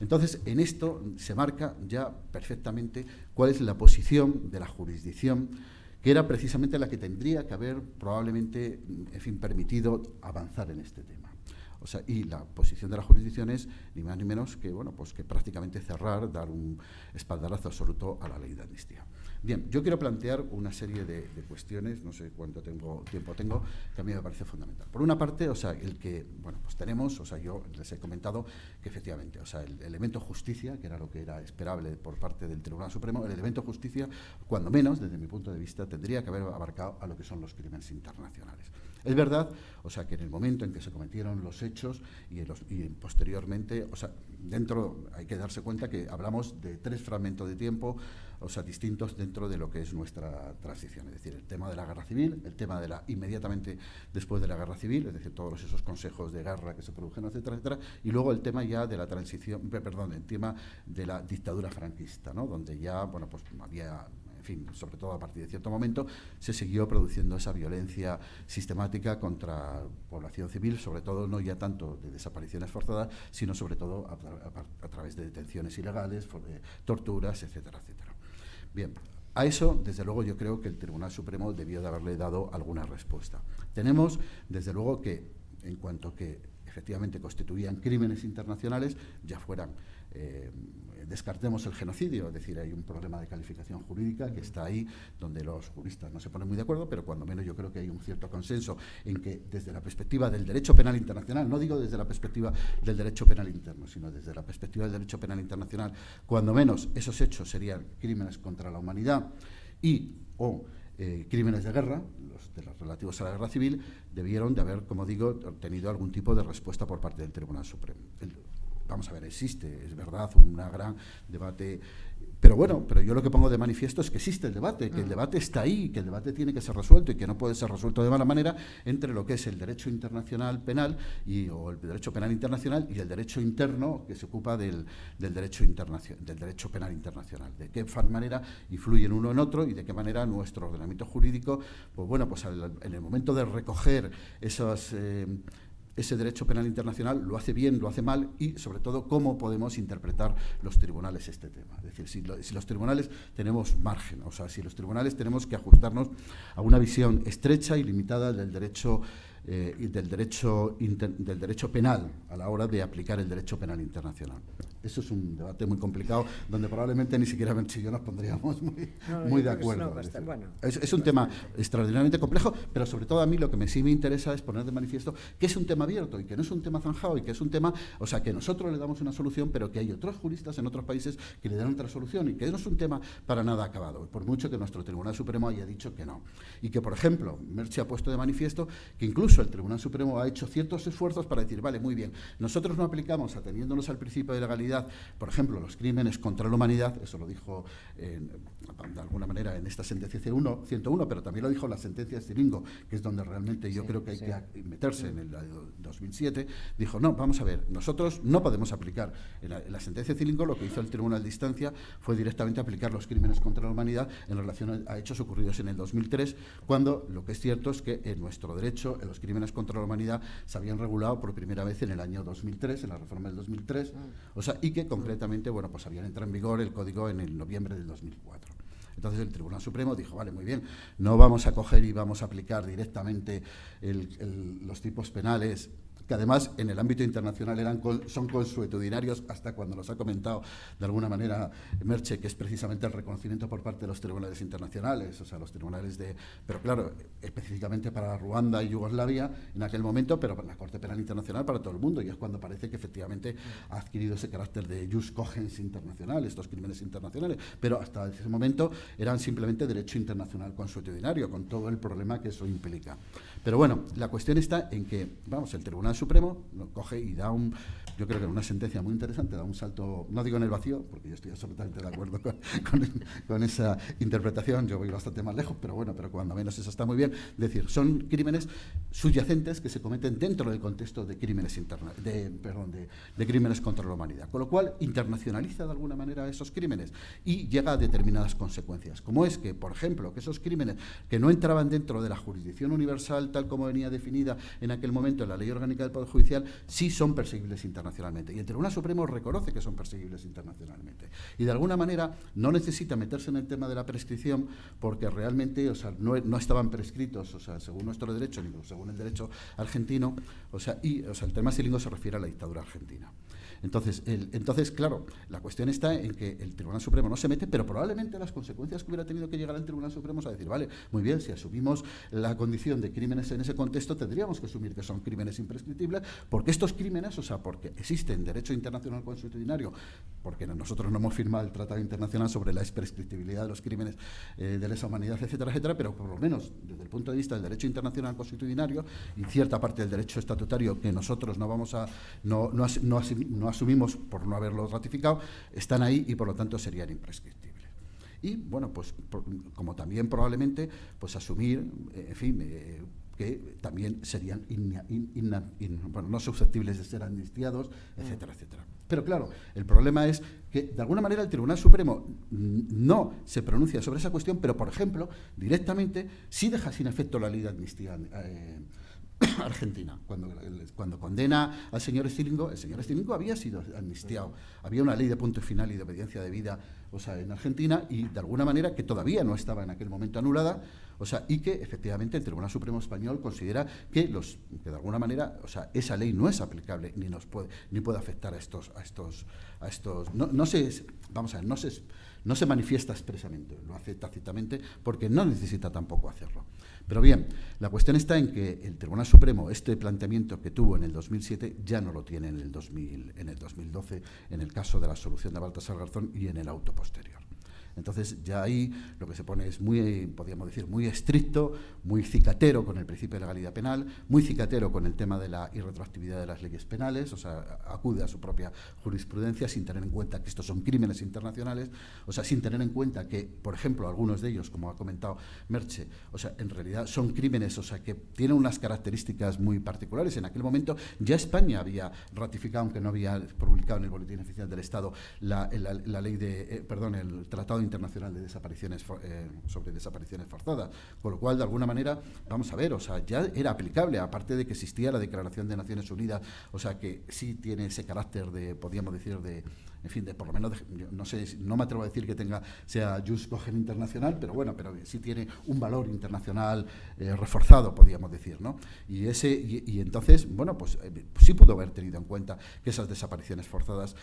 Entonces, en esto se marca ya perfectamente cuál es la posición de la jurisdicción, que era precisamente la que tendría que haber probablemente, en fin, permitido avanzar en este tema. O sea, y la posición de la jurisdicción es ni más ni menos que, bueno, pues que prácticamente cerrar, dar un espaldarazo absoluto a la ley de amnistía. Bien, yo quiero plantear una serie de cuestiones, no sé cuánto tiempo tengo, que a mí me parece fundamental. Por una parte, o sea, el que, bueno, pues tenemos, o sea, yo les he comentado que efectivamente, o sea, el elemento justicia, que era lo que era esperable por parte del Tribunal Supremo, el elemento justicia, cuando menos, desde mi punto de vista, tendría que haber abarcado a lo que son los crímenes internacionales. Es verdad, o sea, que en el momento en que se cometieron los hechos y posteriormente, o sea, dentro hay que darse cuenta que hablamos de 3 fragmentos de tiempo, o sea, distintos dentro de lo que es nuestra transición, es decir, el tema de la guerra civil, el tema de la inmediatamente después de la guerra civil, es decir, todos esos consejos de guerra que se produjeron, etcétera, etcétera, y luego el tema ya de la transición, perdón, el tema de la dictadura franquista, ¿no?, donde ya, bueno, pues había, en fin, sobre todo a partir de cierto momento, se siguió produciendo esa violencia sistemática contra población civil, sobre todo no ya tanto de desapariciones forzadas, sino sobre todo a través de detenciones ilegales, torturas, etcétera, etcétera. Bien, a eso, desde luego, yo creo que el Tribunal Supremo debió de haberle dado alguna respuesta. Tenemos, desde luego, que en cuanto que efectivamente constituían crímenes internacionales, ya fueran, descartemos el genocidio, es decir, hay un problema de calificación jurídica que está ahí, donde los juristas no se ponen muy de acuerdo, pero cuando menos yo creo que hay un cierto consenso en que desde la perspectiva del derecho penal internacional, no digo desde la perspectiva del derecho penal interno, sino desde la perspectiva del derecho penal internacional, cuando menos esos hechos serían crímenes contra la humanidad y o crímenes de guerra, de los relativos a la guerra civil, debieron de haber, como digo, tenido algún tipo de respuesta por parte del Tribunal Supremo. Vamos a ver, existe, es verdad, un gran debate, pero bueno, pero yo lo que pongo de manifiesto es que existe el debate, que el debate está ahí, que el debate tiene que ser resuelto y que no puede ser resuelto de mala manera entre lo que es el derecho internacional penal o el derecho penal internacional y el derecho interno que se ocupa del derecho penal internacional. De qué manera influyen uno en otro y de qué manera nuestro ordenamiento jurídico, pues bueno, pues en el momento de recoger ese derecho penal internacional lo hace bien, lo hace mal y, sobre todo, cómo podemos interpretar los tribunales este tema. Es decir, si los tribunales tenemos margen, o sea, si los tribunales tenemos que ajustarnos a una visión estrecha y limitada del derecho penal a la hora de aplicar el derecho penal internacional. Eso es un debate muy complicado donde probablemente ni siquiera Merche y yo nos pondríamos muy de acuerdo. Es un tema extraordinariamente complejo, pero sobre todo a mí lo que sí me interesa es poner de manifiesto que es un tema abierto y que no es un tema zanjado y que es un tema, o sea, que nosotros le damos una solución, pero que hay otros juristas en otros países que le dan otra solución y que no es un tema para nada acabado, por mucho que nuestro Tribunal Supremo haya dicho que no. Y que, por ejemplo, Merche ha puesto de manifiesto que incluso el Tribunal Supremo ha hecho ciertos esfuerzos para decir, vale, muy bien, nosotros no aplicamos, ateniéndonos al principio de legalidad, por ejemplo, los crímenes contra la humanidad, eso lo dijo de alguna manera en esta sentencia 101, pero también lo dijo la sentencia de Cilingo, que es donde realmente yo creo que hay que meterse en el 2007, dijo, no, vamos a ver, nosotros no podemos aplicar, en la sentencia de Cilingo lo que hizo el Tribunal de Instancia fue directamente aplicar los crímenes contra la humanidad en relación a hechos ocurridos en el 2003, cuando lo que es cierto es que en nuestro derecho, en los crímenes contra la humanidad se habían regulado por primera vez en el año 2003, en la reforma del 2003, o sea, y que concretamente, bueno, pues habían entrado en vigor el código en el noviembre del 2004. Entonces el Tribunal Supremo dijo, vale, muy bien, no vamos a coger y vamos a aplicar directamente los tipos penales que además en el ámbito internacional son consuetudinarios, hasta cuando nos ha comentado de alguna manera Merche, que es precisamente el reconocimiento por parte de los tribunales internacionales, o sea, los tribunales pero claro, específicamente para Ruanda y Yugoslavia en aquel momento, pero la Corte Penal Internacional para todo el mundo, y es cuando parece que efectivamente ha adquirido ese carácter de jus cogens internacional, estos crímenes internacionales, pero hasta ese momento eran simplemente derecho internacional consuetudinario, con todo el problema que eso implica. Pero bueno, la cuestión está en que, vamos, el Tribunal Supremo lo coge y yo creo que en una sentencia muy interesante, da un salto, no digo en el vacío, porque yo estoy absolutamente de acuerdo con esa interpretación, yo voy bastante más lejos, pero bueno, pero cuando menos eso está muy bien. Es decir, son crímenes subyacentes que se cometen dentro del contexto de crímenes de crímenes contra la humanidad, con lo cual internacionaliza de alguna manera esos crímenes y llega a determinadas consecuencias, como es que, por ejemplo, que esos crímenes que no entraban dentro de la jurisdicción universal tal como venía definida en aquel momento en la Ley Orgánica del Poder Judicial, sí son perseguibles internacionalmente. Y el Tribunal Supremo reconoce que son perseguibles internacionalmente. Y de alguna manera no necesita meterse en el tema de la prescripción porque realmente, o sea, no estaban prescritos, o sea, según nuestro derecho, ni según el derecho argentino, o sea, el tema silingo se refiere a la dictadura argentina. Entonces, claro, la cuestión está en que el Tribunal Supremo no se mete, pero probablemente las consecuencias que hubiera tenido que llegar al Tribunal Supremo es a decir, vale, muy bien, si asumimos la condición de crímenes en ese contexto, tendríamos que asumir que son crímenes imprescriptibles, porque estos crímenes, o sea, porque existen derecho internacional consuetudinario, porque nosotros no hemos firmado el Tratado Internacional sobre la imprescriptibilidad de los crímenes de lesa humanidad, etcétera, etcétera, pero por lo menos desde el punto de vista del derecho internacional consuetudinario y cierta parte del derecho estatutario que nosotros no asumimos por no haberlo ratificado, están ahí y por lo tanto serían imprescriptibles. Y bueno, pues como también probablemente pues asumir, en fin, que también serían no susceptibles de ser amnistiados, etcétera, etcétera. Pero claro, el problema es que de alguna manera el Tribunal Supremo no se pronuncia sobre esa cuestión, pero por ejemplo, directamente sí deja sin efecto la ley de amnistía argentina. Cuando condena al señor Stilingo, el señor Stilingo había sido amnistiado. Había una ley de punto final y de obediencia debida, o sea, en Argentina, y de alguna manera que todavía no estaba en aquel momento anulada, o sea, y que efectivamente el Tribunal Supremo Español considera que de alguna manera, o sea, esa ley no es aplicable ni puede afectar a estos no se manifiesta expresamente, lo hace tácitamente porque no necesita tampoco hacerlo. Pero bien, la cuestión está en que el Tribunal Supremo, este planteamiento que tuvo en el 2007, ya no lo tiene en el 2012, en el caso de la absolución de Baltasar Garzón y en el auto posterior. Entonces ya ahí lo que se pone es podríamos decir, muy estricto, muy cicatero con el principio de legalidad penal, muy cicatero con el tema de la irretroactividad de las leyes penales, o sea, acude a su propia jurisprudencia sin tener en cuenta que estos son crímenes internacionales, o sea, sin tener en cuenta que, por ejemplo, algunos de ellos, como ha comentado Merche, o sea, en realidad son crímenes, o sea, que tienen unas características muy particulares. En aquel momento ya España había ratificado, aunque no había publicado en el Boletín Oficial del Estado la ley el Tratado Internacional de Desapariciones sobre desapariciones forzadas, con lo cual de alguna manera, vamos a ver, o sea, ya era aplicable, aparte de que existía la Declaración de Naciones Unidas, o sea, que sí tiene ese carácter de, podríamos decir, en fin, por lo menos, no sé, no me atrevo a decir que sea jus cogens internacional, pero bueno, pero sí tiene un valor internacional reforzado, podríamos decir, ¿no? Y entonces, bueno, pues sí pudo haber tenido en cuenta que esas desapariciones forzadas,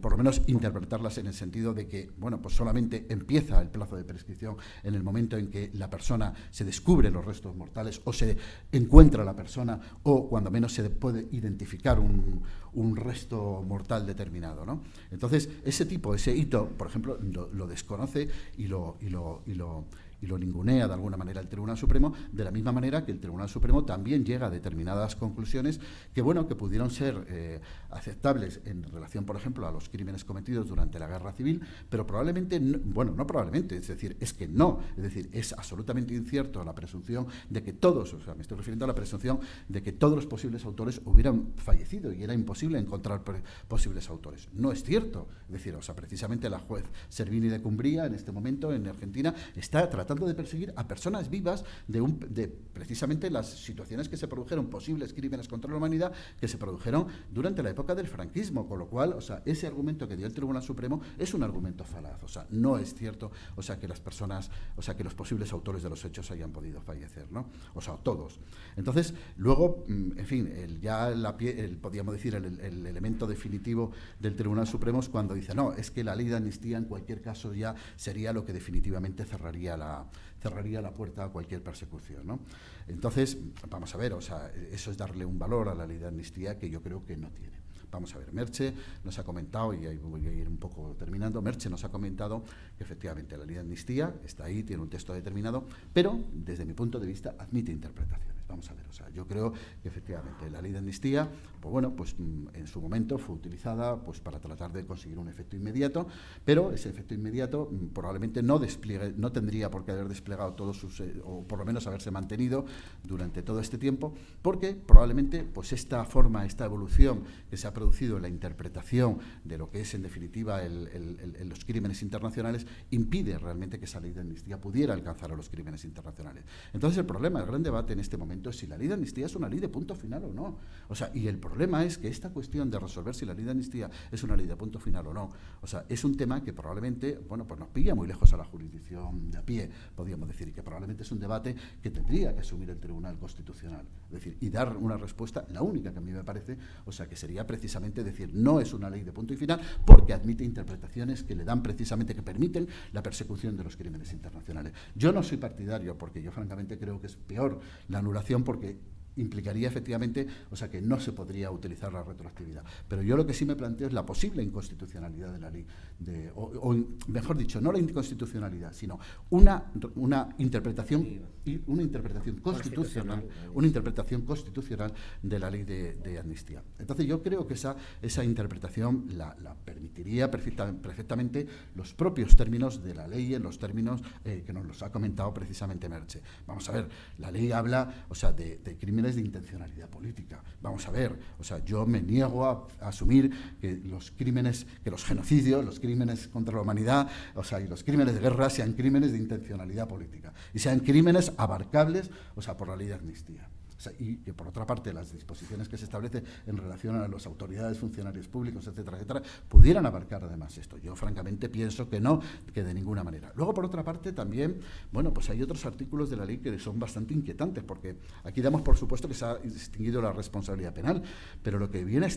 por lo menos interpretarlas en el sentido de que, bueno, pues solamente empieza el plazo de prescripción en el momento en que la persona se descubre los restos mortales o se encuentra la persona o cuando menos se puede identificar un resto mortal determinado, ¿no? Entonces, ese hito, por ejemplo, lo desconoce y lo ningunea de alguna manera el Tribunal Supremo, de la misma manera que el Tribunal Supremo también llega a determinadas conclusiones que pudieron ser aceptables en relación, por ejemplo, a los crímenes cometidos durante la Guerra Civil, pero probablemente, no probablemente, es decir, es absolutamente incierto la presunción de que todos, o sea, me estoy refiriendo a la presunción de que todos los posibles autores hubieran fallecido y era imposible encontrar posibles autores. No es cierto, es decir, o sea, precisamente la juez Servini de Cumbría, en este momento, en Argentina, está tratando tratando de perseguir a personas vivas de precisamente las situaciones que se produjeron, posibles crímenes contra la humanidad que se produjeron durante la época del franquismo, con lo cual, o sea, ese argumento que dio el Tribunal Supremo es un argumento falaz, o sea, no es cierto, o sea, que las personas, o sea, que los posibles autores de los hechos hayan podido fallecer, ¿no? O sea, todos. Entonces, luego, en fin, podríamos decir, el elemento definitivo del Tribunal Supremo es cuando dice, no, es que la ley de amnistía en cualquier caso ya sería lo que definitivamente cerraría la puerta a cualquier persecución, ¿no? Entonces, vamos a ver, o sea, eso es darle un valor a la ley de amnistía que yo creo que no tiene. Vamos a ver, Merche nos ha comentado, y ahí voy a ir un poco terminando, Merche nos ha comentado que efectivamente la ley de amnistía está ahí, tiene un texto determinado, pero desde mi punto de vista admite interpretaciones. Vamos a ver, o sea, yo creo que efectivamente la ley de amnistía, pues bueno, pues en su momento fue utilizada pues para tratar de conseguir un efecto inmediato, pero ese efecto inmediato probablemente no tendría por qué haber desplegado todos sus, o por lo menos haberse mantenido durante todo este tiempo, porque probablemente pues esta evolución que se ha producido en la interpretación de lo que es en definitiva los crímenes internacionales impide realmente que esa ley de amnistía pudiera alcanzar a los crímenes internacionales. Entonces el gran debate en este momento es si la ley de amnistía es una ley de punto final o no. O sea, y el problema es que esta cuestión de resolver si la ley de amnistía es una ley de punto final o no, o sea, es un tema que probablemente, bueno, pues nos pilla muy lejos a la jurisdicción de a pie, podríamos decir, y que probablemente es un debate que tendría que asumir el Tribunal Constitucional, es decir, y dar una respuesta, la única que a mí me parece, o sea, que sería precisamente decir, no es una ley de punto y final, porque admite interpretaciones que le dan precisamente, que permiten la persecución de los crímenes internacionales. Yo no soy partidario, porque yo francamente creo que es peor la anulación, porque implicaría efectivamente, o sea, que no se podría utilizar la retroactividad. Pero yo lo que sí me planteo es la posible inconstitucionalidad de la ley, o mejor dicho, no la inconstitucionalidad, sino una interpretación constitucional, de la ley de amnistía. Entonces yo creo que esa interpretación la permitiría perfectamente los propios términos de la ley, en los términos que nos los ha comentado precisamente Merche. Vamos a ver, la ley habla, o sea, de crímenes de intencionalidad política. Vamos a ver, o sea, yo me niego a asumir que los genocidios, los crímenes contra la humanidad, o sea, y los crímenes de guerra sean crímenes de intencionalidad política y sean crímenes abarcables, o sea, por la ley de amnistía. O sea, y que por otra parte las disposiciones que se establecen en relación a las autoridades, funcionarios públicos, etcétera, etcétera, pudieran abarcar además esto. Yo francamente pienso que no, que de ninguna manera. Luego, por otra parte, también, bueno, pues hay otros artículos de la ley que son bastante inquietantes, porque aquí damos por supuesto que se ha extinguido la responsabilidad penal, pero lo que viene a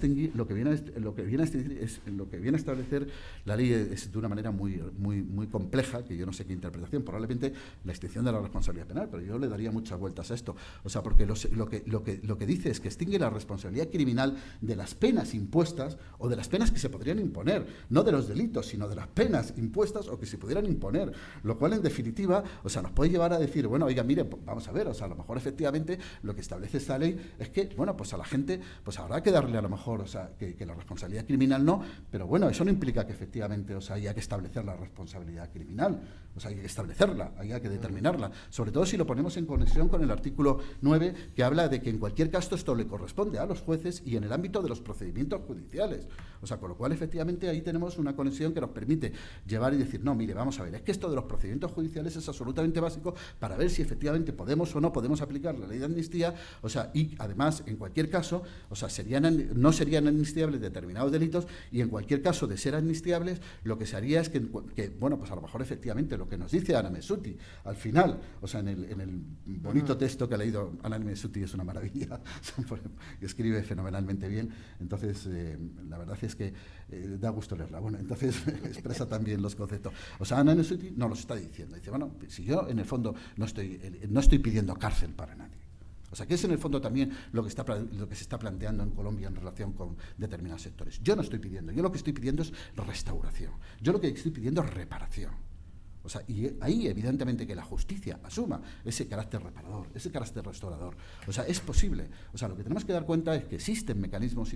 establecer la ley es de una manera muy compleja, que yo no sé qué interpretación, probablemente la extinción de la responsabilidad penal, pero yo le daría muchas vueltas a esto. O sea, porque lo que dice es que extingue la responsabilidad criminal de las penas impuestas o de las penas que se podrían imponer, no de los delitos, sino de las penas impuestas o que se pudieran imponer, lo cual en definitiva, o sea, nos puede llevar a decir, bueno, oiga, mire, pues vamos a ver, o sea, a lo mejor efectivamente lo que establece esta ley es que, bueno, pues a la gente, pues habrá que darle a lo mejor, o sea, que la responsabilidad criminal no, pero bueno, eso no implica que efectivamente, o sea, haya que establecer la responsabilidad criminal, o sea, hay que establecerla, hay que determinarla, sobre todo si lo ponemos en conexión con el artículo 9, que habla de que en cualquier caso esto le corresponde a los jueces y en el ámbito de los procedimientos judiciales. O sea, con lo cual efectivamente ahí tenemos una conexión que nos permite llevar y decir, no, mire, vamos a ver, es que esto de los procedimientos judiciales es absolutamente básico para ver si efectivamente podemos o no podemos aplicar la ley de amnistía, o sea, y además, en cualquier caso, o sea, no serían amnistiables determinados delitos y en cualquier caso de ser amnistiables, lo que se haría es que bueno, pues a lo mejor efectivamente lo que nos dice Ana Messuti al final, o sea, en el bonito texto que ha leído Ana Messuti, es una maravilla, escribe fenomenalmente bien, entonces la verdad es que da gusto leerla. Bueno, entonces expresa también los conceptos. O sea, Ana Messuti nos los está diciendo, dice, bueno, si yo en el fondo no estoy pidiendo cárcel para nadie. O sea, que es en el fondo también lo que se está planteando en Colombia en relación con determinados sectores. Yo lo que estoy pidiendo es restauración. Yo lo que estoy pidiendo es reparación. O sea, y ahí evidentemente que la justicia asuma ese carácter reparador, ese carácter restaurador. O sea, es posible. O sea, lo que tenemos que dar cuenta es que existen mecanismos,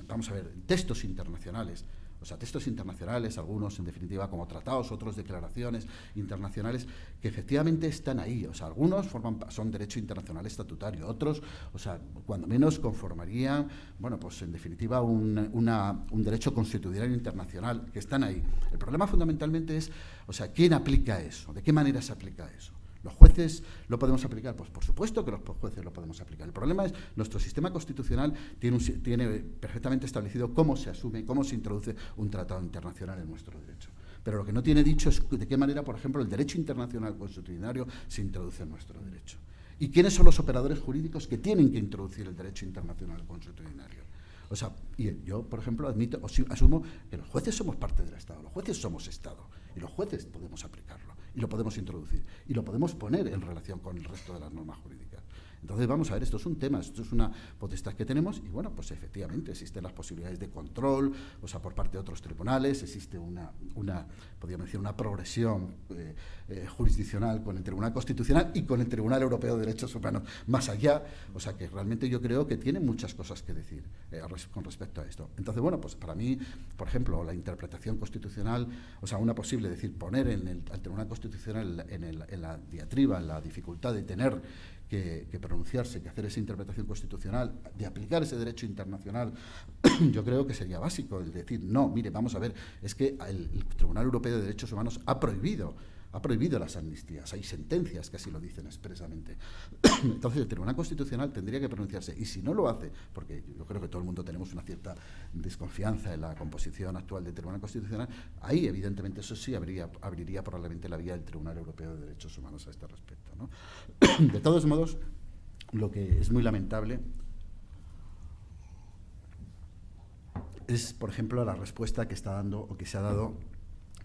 vamos a ver, textos internacionales, O sea, textos internacionales, algunos en definitiva como tratados, otros declaraciones internacionales, que efectivamente están ahí. O sea, algunos son derecho internacional estatutario, otros, o sea, cuando menos conformarían, bueno, pues en definitiva un derecho constitucional internacional, que están ahí. El problema fundamentalmente es, o sea, ¿quién aplica eso? ¿De qué manera se aplica eso? ¿Los jueces lo podemos aplicar? Pues por supuesto que los jueces lo podemos aplicar. El problema es, nuestro sistema constitucional tiene perfectamente establecido cómo se asume, cómo se introduce un tratado internacional en nuestro derecho. Pero lo que no tiene dicho es de qué manera, por ejemplo, el derecho internacional constitucional se introduce en nuestro derecho. ¿Y quiénes son los operadores jurídicos que tienen que introducir el derecho internacional constitucional? O sea, y yo, por ejemplo, asumo que los jueces somos parte del Estado, los jueces somos Estado, y los jueces podemos aplicarlo, y lo podemos introducir, y lo podemos poner en relación con el resto de las normas jurídicas. Entonces, vamos a ver, esto es un tema, esto es una potestad que tenemos, y bueno, pues efectivamente existen las posibilidades de control, o sea, por parte de otros tribunales, existe podríamos decir, una progresión jurisdiccional con el Tribunal Constitucional y con el Tribunal Europeo de Derechos Humanos más allá, o sea, que realmente yo creo que tiene muchas cosas que decir con respecto a esto. Entonces, bueno, pues para mí, por ejemplo, la interpretación constitucional, o sea, una posible, poner al Tribunal Constitucional en la diatriba, en la dificultad de tener que pronunciarse, que hacer esa interpretación constitucional, de aplicar ese derecho internacional, yo creo que sería básico el decir, no, mire, vamos a ver, es que el Tribunal Europeo de Derechos Humanos ha prohibido las amnistías, hay sentencias que así lo dicen expresamente. Entonces el Tribunal Constitucional tendría que pronunciarse, y si no lo hace, porque yo creo que todo el mundo tenemos una cierta desconfianza en la composición actual del Tribunal Constitucional, ahí evidentemente eso sí abriría probablemente la vía del Tribunal Europeo de Derechos Humanos a este respecto, ¿no? De todos modos, lo que es muy lamentable es, por ejemplo, la respuesta que está dando o que se ha dado,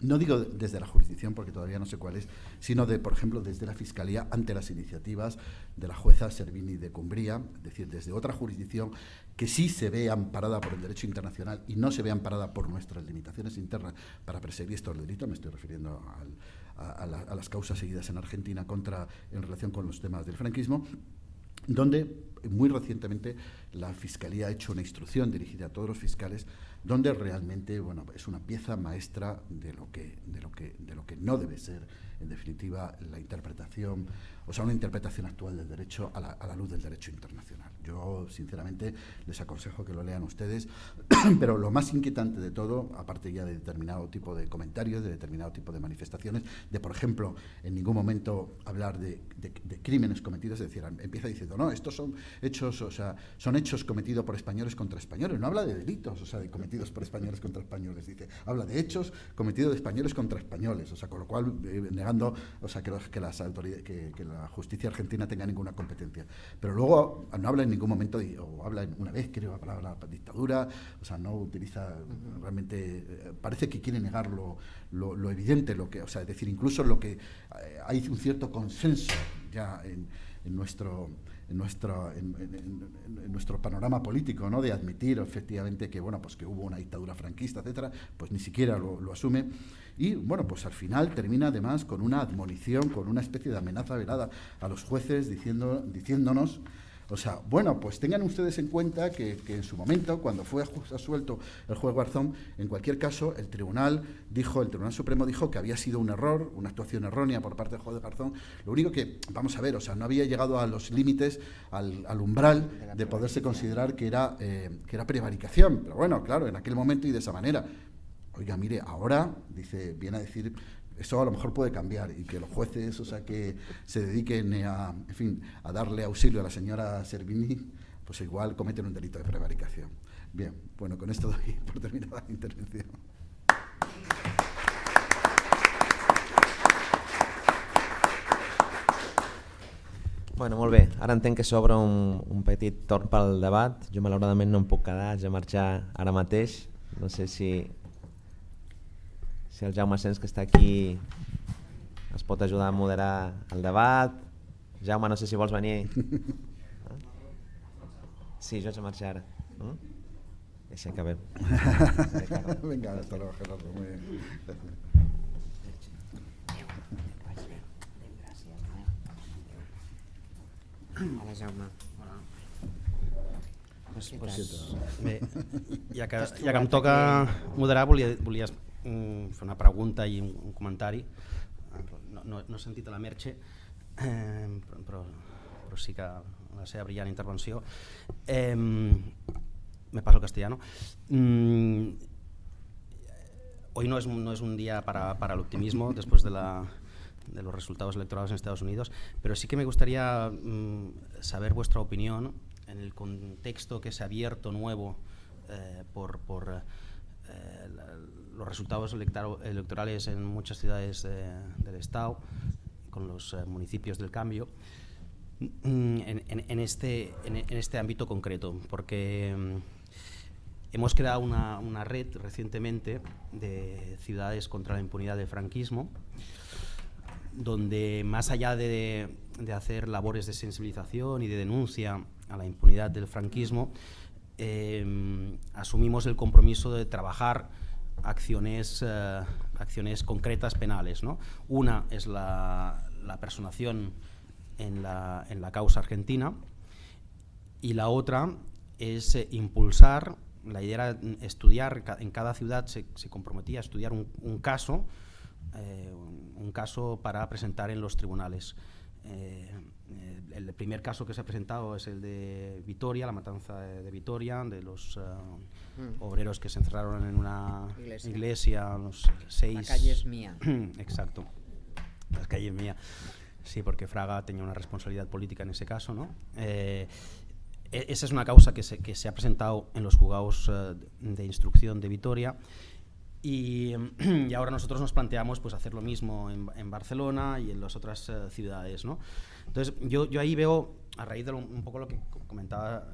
no digo desde la jurisdicción, porque todavía no sé cuál es, sino por ejemplo, desde la Fiscalía ante las iniciativas de la jueza Servini de Cumbría, es decir, desde otra jurisdicción que sí se ve amparada por el derecho internacional y no se ve amparada por nuestras limitaciones internas para perseguir estos delitos. Me estoy refiriendo a las causas seguidas en Argentina en relación con los temas del franquismo, donde muy recientemente la Fiscalía ha hecho una instrucción dirigida a todos los fiscales, donde realmente, bueno, es una pieza maestra de lo que no debe ser, en definitiva, la interpretación, o sea, una interpretación actual del derecho a la luz del derecho internacional. Yo, sinceramente, les aconsejo que lo lean ustedes, pero lo más inquietante de todo, aparte ya de determinado tipo de comentarios, de determinado tipo de manifestaciones, de, por ejemplo, en ningún momento hablar de crímenes cometidos, es decir, empieza diciendo, no, estos son hechos, o sea, son hechos cometidos por españoles contra españoles, no habla de delitos, o sea, de cometidos por españoles contra españoles, habla de hechos cometidos de españoles contra españoles, o sea, con lo cual negando, o sea, que las autoridades, que la justicia argentina tenga ninguna competencia. Pero luego no habla en ningún momento, o habla una vez, creo, la dictadura, o sea, no utiliza realmente, parece que quiere negar lo evidente, o sea, es decir, incluso lo que hay un cierto consenso ya en nuestro panorama político, ¿no?, de admitir efectivamente que, bueno, pues que hubo una dictadura franquista, etcétera, pues ni siquiera lo asume. Y, bueno, pues al final termina además con una admonición, con una especie de amenaza velada a los jueces diciéndonos, o sea, bueno, pues tengan ustedes en cuenta que en su momento, cuando fue asuelto el juez Garzón, en cualquier caso, el Tribunal Supremo dijo que había sido un error, una actuación errónea por parte del juez Garzón. Lo único que, vamos a ver, o sea, no había llegado a los límites, al umbral de poderse considerar que era prevaricación. Pero bueno, claro, en aquel momento y de esa manera. Oiga, mire, ahora viene a decir, eso a lo mejor puede cambiar, y que los jueces, o sea, que se dediquen a darle auxilio a la señora Servini, pues igual cometen un delito de prevaricación. Bien, bueno, con esto doy por terminada la intervención. Bueno, molt bé. Ara entenc que s'obre un petit torn pel debat. Jo malauradament no em puc quedar, haig de marxar ara mateix. No sé si el Jaume Sens, que està aquí, es pot ajudar a moderar el debat. Jaume, no sé si vols venir. Sí, jo haig de marxar ara. Ja acabem. Venga, hasta luego, Gerardo. Muy bien. Hola, Jaume. Hola. Bé, ja que em toca moderar, volia fer una pregunta i un comentari. No he sentit a la Merche, però sí que la seva brillant intervenció. Me paso al castellano. Hoy no es un día para el optimismo después de los resultados electorales en Estados Unidos, pero sí que me gustaría saber vuestra opinión en el contexto que se ha abierto nuevo por los resultados electorales en muchas ciudades del Estado, con los municipios del cambio, en este ámbito concreto, porque hemos creado una red recientemente de ciudades contra la impunidad del franquismo, donde más allá de hacer labores de sensibilización y de denuncia a la impunidad del franquismo, asumimos el compromiso de trabajar acciones concretas penales, ¿no? Una es la personación en la causa argentina, y la otra es impulsar. La idea era estudiar, en cada ciudad se comprometía a estudiar un caso para presentar en los tribunales. El primer caso que se ha presentado es el de Vitoria, la matanza de Vitoria, de los obreros que se encerraron en una iglesia, los 6... La calle es mía. Exacto, la calle es mía. Sí, porque Fraga tenía una responsabilidad política en ese caso, ¿no? Esa es una causa que se ha presentado en los juzgados de instrucción de Vitoria, y ahora nosotros nos planteamos pues hacer lo mismo en Barcelona y en las otras ciudades, ¿no? Entonces yo ahí veo, a raíz de un poco lo que se comentaba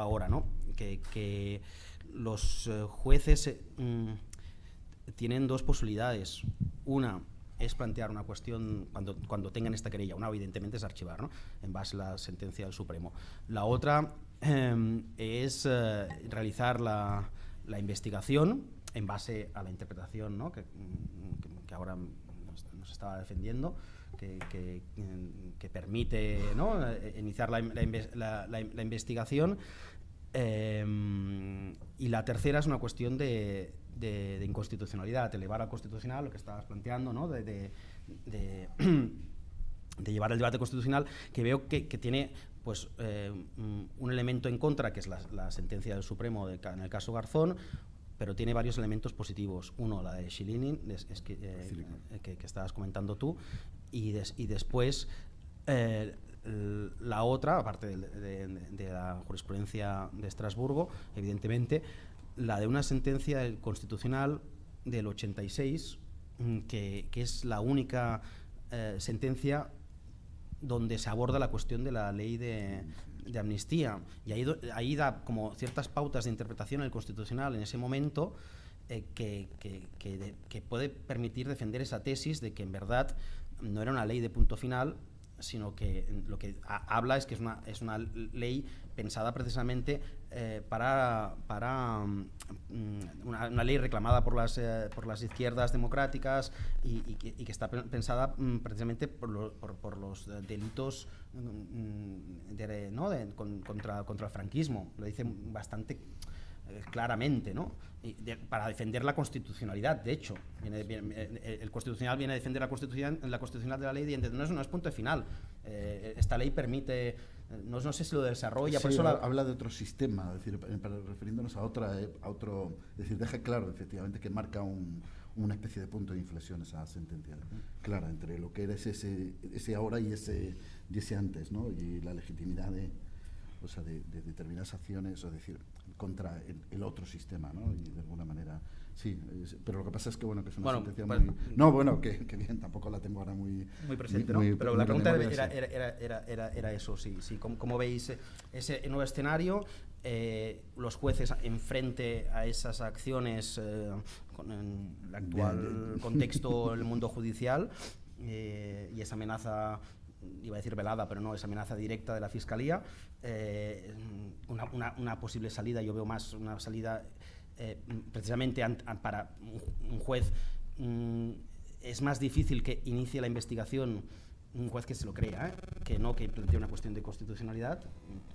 ahora, ¿no? Que los jueces tienen dos posibilidades. Una es plantear una cuestión cuando tengan esta querella. Una, evidentemente, es archivar, ¿no? En base a la sentencia del Supremo. La otra es realizar la investigación en base a la interpretación, ¿no? que ahora nos estaba defendiendo, que permite, ¿no? Iniciar la investigación. Y la tercera es una cuestión de inconstitucionalidad, elevar al constitucional, lo que estabas planteando, ¿no? de llevar el debate constitucional, que veo que tiene pues un elemento en contra, que es la sentencia del Supremo en el caso Garzón, pero tiene varios elementos positivos. Uno, la de Schilling, que estabas comentando tú, y después la otra, aparte de la jurisprudencia de Estrasburgo, evidentemente, la de una sentencia del Constitucional del 86, que es la única sentencia donde se aborda la cuestión de la ley de amnistía, y ahí da como ciertas pautas de interpretación el Constitucional en ese momento, que puede permitir defender esa tesis de que en verdad no era una ley de punto final, sino que lo que habla es que es una ley pensada precisamente para una ley reclamada por las izquierdas democráticas, y que está pensada precisamente por los delitos contra el franquismo. Lo dice bastante claramente, ¿no? Para defender la constitucionalidad. De hecho, el Constitucional viene a defender la constitucionalidad de la ley, y no es punto final. Esta ley permite, no sé si lo desarrolla, sí, por eso habla de otro sistema, es decir, refiriéndonos a otro, es decir, deja claro efectivamente que marca una especie de punto de inflexión esa sentencia clara entre lo que era ese ahora y ese antes, ¿no? Y la legitimidad de determinadas acciones, es decir, contra el otro sistema, ¿no? Y de alguna manera, sí, pero lo que pasa es que, bueno, que es una sentencia muy... No, bueno, que bien, tampoco la tengo ahora muy presente, ¿no? Pero la pregunta era eso, sí. ¿Cómo veis ese nuevo escenario? Los jueces enfrente a esas acciones con el actual contexto del mundo judicial, y esa amenaza, iba a decir velada, pero no, esa amenaza directa de la Fiscalía, una posible salida. Yo veo más una salida precisamente para un juez. Es más difícil que inicie la investigación un juez que se lo crea, que no que plantee una cuestión de constitucionalidad,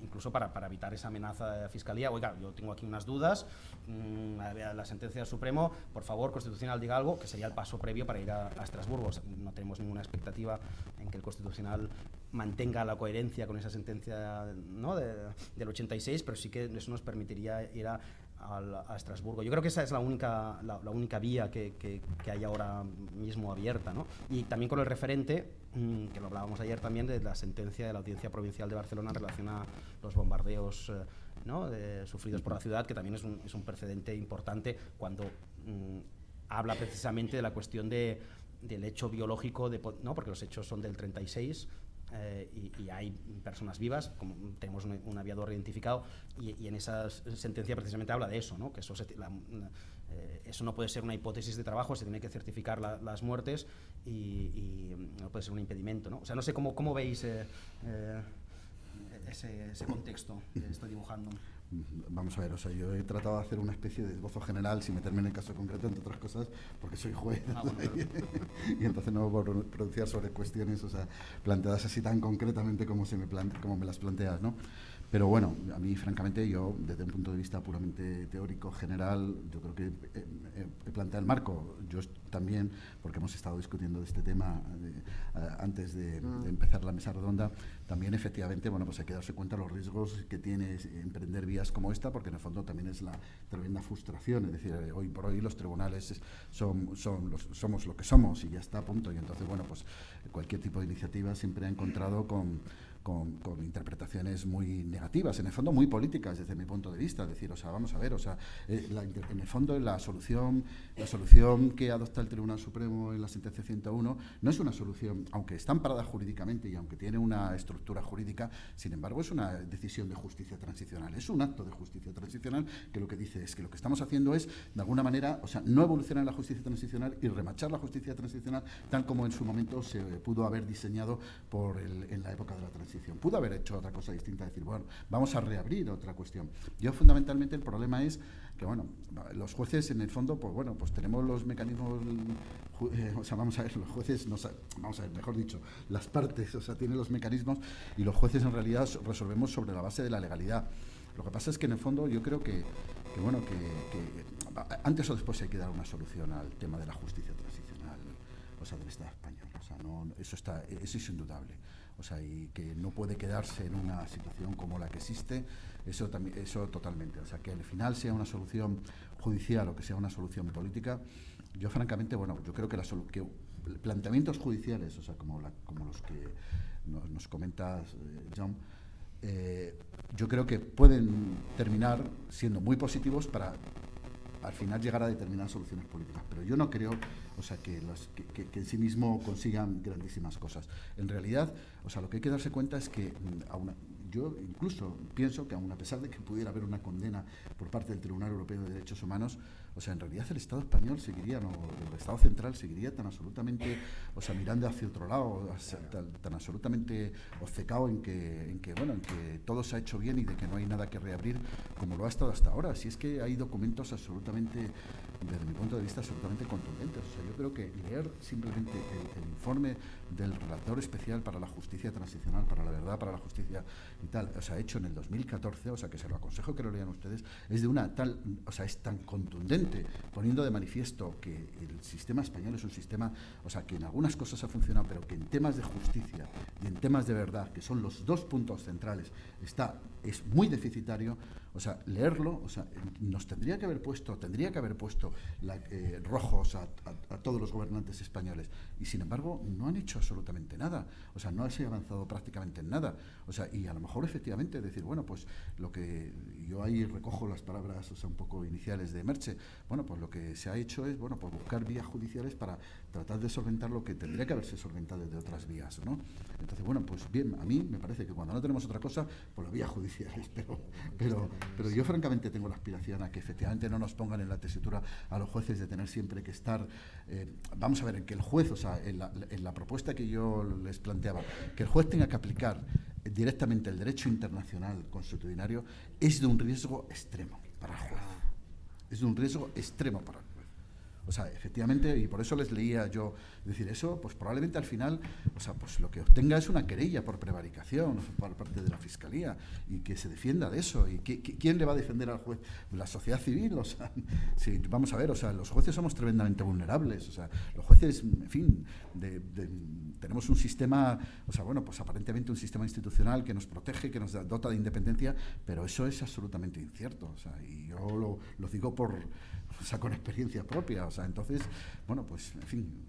incluso para evitar esa amenaza de la Fiscalía. Oiga, yo tengo aquí unas dudas, la sentencia del Supremo, por favor, Constitucional, diga algo, que sería el paso previo para ir a Estrasburgo. O sea, no tenemos ninguna expectativa en que el Constitucional mantenga la coherencia con esa sentencia, ¿no?, del 86, pero sí que eso nos permitiría ir a Estrasburgo. Yo creo que esa es la única vía que hay ahora mismo abierta, ¿no? Y también con el referente, que lo hablábamos ayer también, de la sentencia de la Audiencia Provincial de Barcelona en relación a los bombardeos, ¿no?, sufridos por la ciudad, que también es un precedente importante cuando habla precisamente de la cuestión del hecho biológico, ¿no?, porque los hechos son del 36, y hay personas vivas, como tenemos un aviador identificado, y en esa sentencia precisamente habla de eso, ¿no?, que eso no puede ser una hipótesis de trabajo, se tiene que certificar las muertes y no puede ser un impedimento, ¿no? O sea, no sé cómo veis ese contexto que estoy dibujando. Vamos a ver, o sea, yo he tratado de hacer una especie de esbozo general sin meterme en el caso concreto, entre otras cosas, porque soy juez, y entonces no puedo pronunciar sobre cuestiones, o sea, planteadas así tan concretamente como me las planteas, ¿no? Pero bueno, a mí, francamente, yo, desde un punto de vista puramente teórico, general, yo creo que he planteado el marco. Yo también, porque hemos estado discutiendo de este tema antes de empezar la mesa redonda, también efectivamente, bueno, pues hay que darse cuenta de los riesgos que tiene emprender vías como esta, porque en el fondo también es la tremenda frustración. Es decir, hoy por hoy los tribunales somos lo que somos y ya está, punto. Y entonces, bueno, pues cualquier tipo de iniciativa siempre ha encontrado con interpretaciones muy negativas, en el fondo muy políticas desde mi punto de vista. Es decir, o sea, vamos a ver, o sea, en el fondo la solución que adopta el Tribunal Supremo en la sentencia 101 no es una solución, aunque está amparada jurídicamente y aunque tiene una estructura jurídica, sin embargo es una decisión de justicia transicional, es un acto de justicia transicional que lo que dice es que lo que estamos haciendo es, de alguna manera, o sea, no evolucionar la justicia transicional y remachar la justicia transicional tal como en su momento se pudo haber diseñado en la época de la transición. Pudo haber hecho otra cosa distinta, decir, bueno, vamos a reabrir otra cuestión. Yo, fundamentalmente, el problema es que, bueno, los jueces, en el fondo, pues bueno, pues tenemos los mecanismos, o sea, vamos a ver, los jueces, vamos a ver, mejor dicho, las partes, o sea, tienen los mecanismos y los jueces, en realidad, resolvemos sobre la base de la legalidad. Lo que pasa es que, en el fondo, yo creo que antes o después hay que dar una solución al tema de la justicia transicional, o sea, del Estado español. O sea, eso es indudable. O sea, y que no puede quedarse en una situación como la que existe, eso totalmente. O sea, que al final sea una solución judicial o que sea una solución política, yo francamente, bueno, yo creo que planteamientos judiciales, o sea, como los que nos comentas, John, yo creo que pueden terminar siendo muy positivos para al final llegar a determinadas soluciones políticas, pero yo no creo, o sea, que en sí mismo consigan grandísimas cosas. En realidad, o sea, lo que hay que darse cuenta es que yo incluso pienso que aun a pesar de que pudiera haber una condena por parte del Tribunal Europeo de Derechos Humanos, o sea, en realidad el Estado español seguiría, el Estado central seguiría tan absolutamente, o sea, mirando hacia otro lado, tan absolutamente obcecado en que todo se ha hecho bien y de que no hay nada que reabrir como lo ha estado hasta ahora. Si es que hay documentos absolutamente, desde mi punto de vista, absolutamente contundentes. O sea, yo creo que leer simplemente el informe del relator especial para la justicia transicional, para la verdad, para la justicia y tal, o sea, hecho en el 2014, o sea, que se lo aconsejo que lo lean ustedes, es de una tal, o sea, es tan contundente, poniendo de manifiesto que el sistema español es un sistema, o sea, que en algunas cosas ha funcionado, pero que en temas de justicia y en temas de verdad, que son los dos puntos centrales, es muy deficitario. O sea, leerlo, o sea, tendría que haber puesto rojos a todos los gobernantes españoles, y sin embargo no han hecho absolutamente nada. O sea, no se ha avanzado prácticamente en nada. O sea, y a lo mejor efectivamente decir, bueno, pues lo que yo ahí recojo las palabras, o sea, un poco iniciales de Merche, bueno, pues lo que se ha hecho es, bueno, pues buscar vías judiciales para tratar de solventar lo que tendría que haberse solventado desde otras vías, ¿no? Entonces, bueno, pues bien, a mí me parece que cuando no tenemos otra cosa, pues las vías judiciales, pero yo francamente tengo la aspiración a que efectivamente no nos pongan en la tesitura a los jueces de tener siempre que estar, vamos a ver, en que el juez, o sea, en la propuesta que yo les planteaba, que el juez tenga que aplicar directamente el derecho internacional consuetudinario, es de un riesgo extremo para el juez. Es de un riesgo extremo para el juez. O sea, efectivamente, y por eso les leía yo, decir, eso, pues probablemente al final, o sea, pues lo que obtenga es una querella por prevaricación por parte de la Fiscalía, y que se defienda de eso. ¿Y quién le va a defender al juez? La sociedad civil. O sea, sí, vamos a ver, o sea, los jueces somos tremendamente vulnerables. O sea, los jueces, en fin, tenemos un sistema, o sea, bueno, pues aparentemente un sistema institucional que nos protege, que nos dota de independencia, pero eso es absolutamente incierto. O sea, y yo lo digo con experiencia propia. O sea, entonces, bueno, pues, en fin,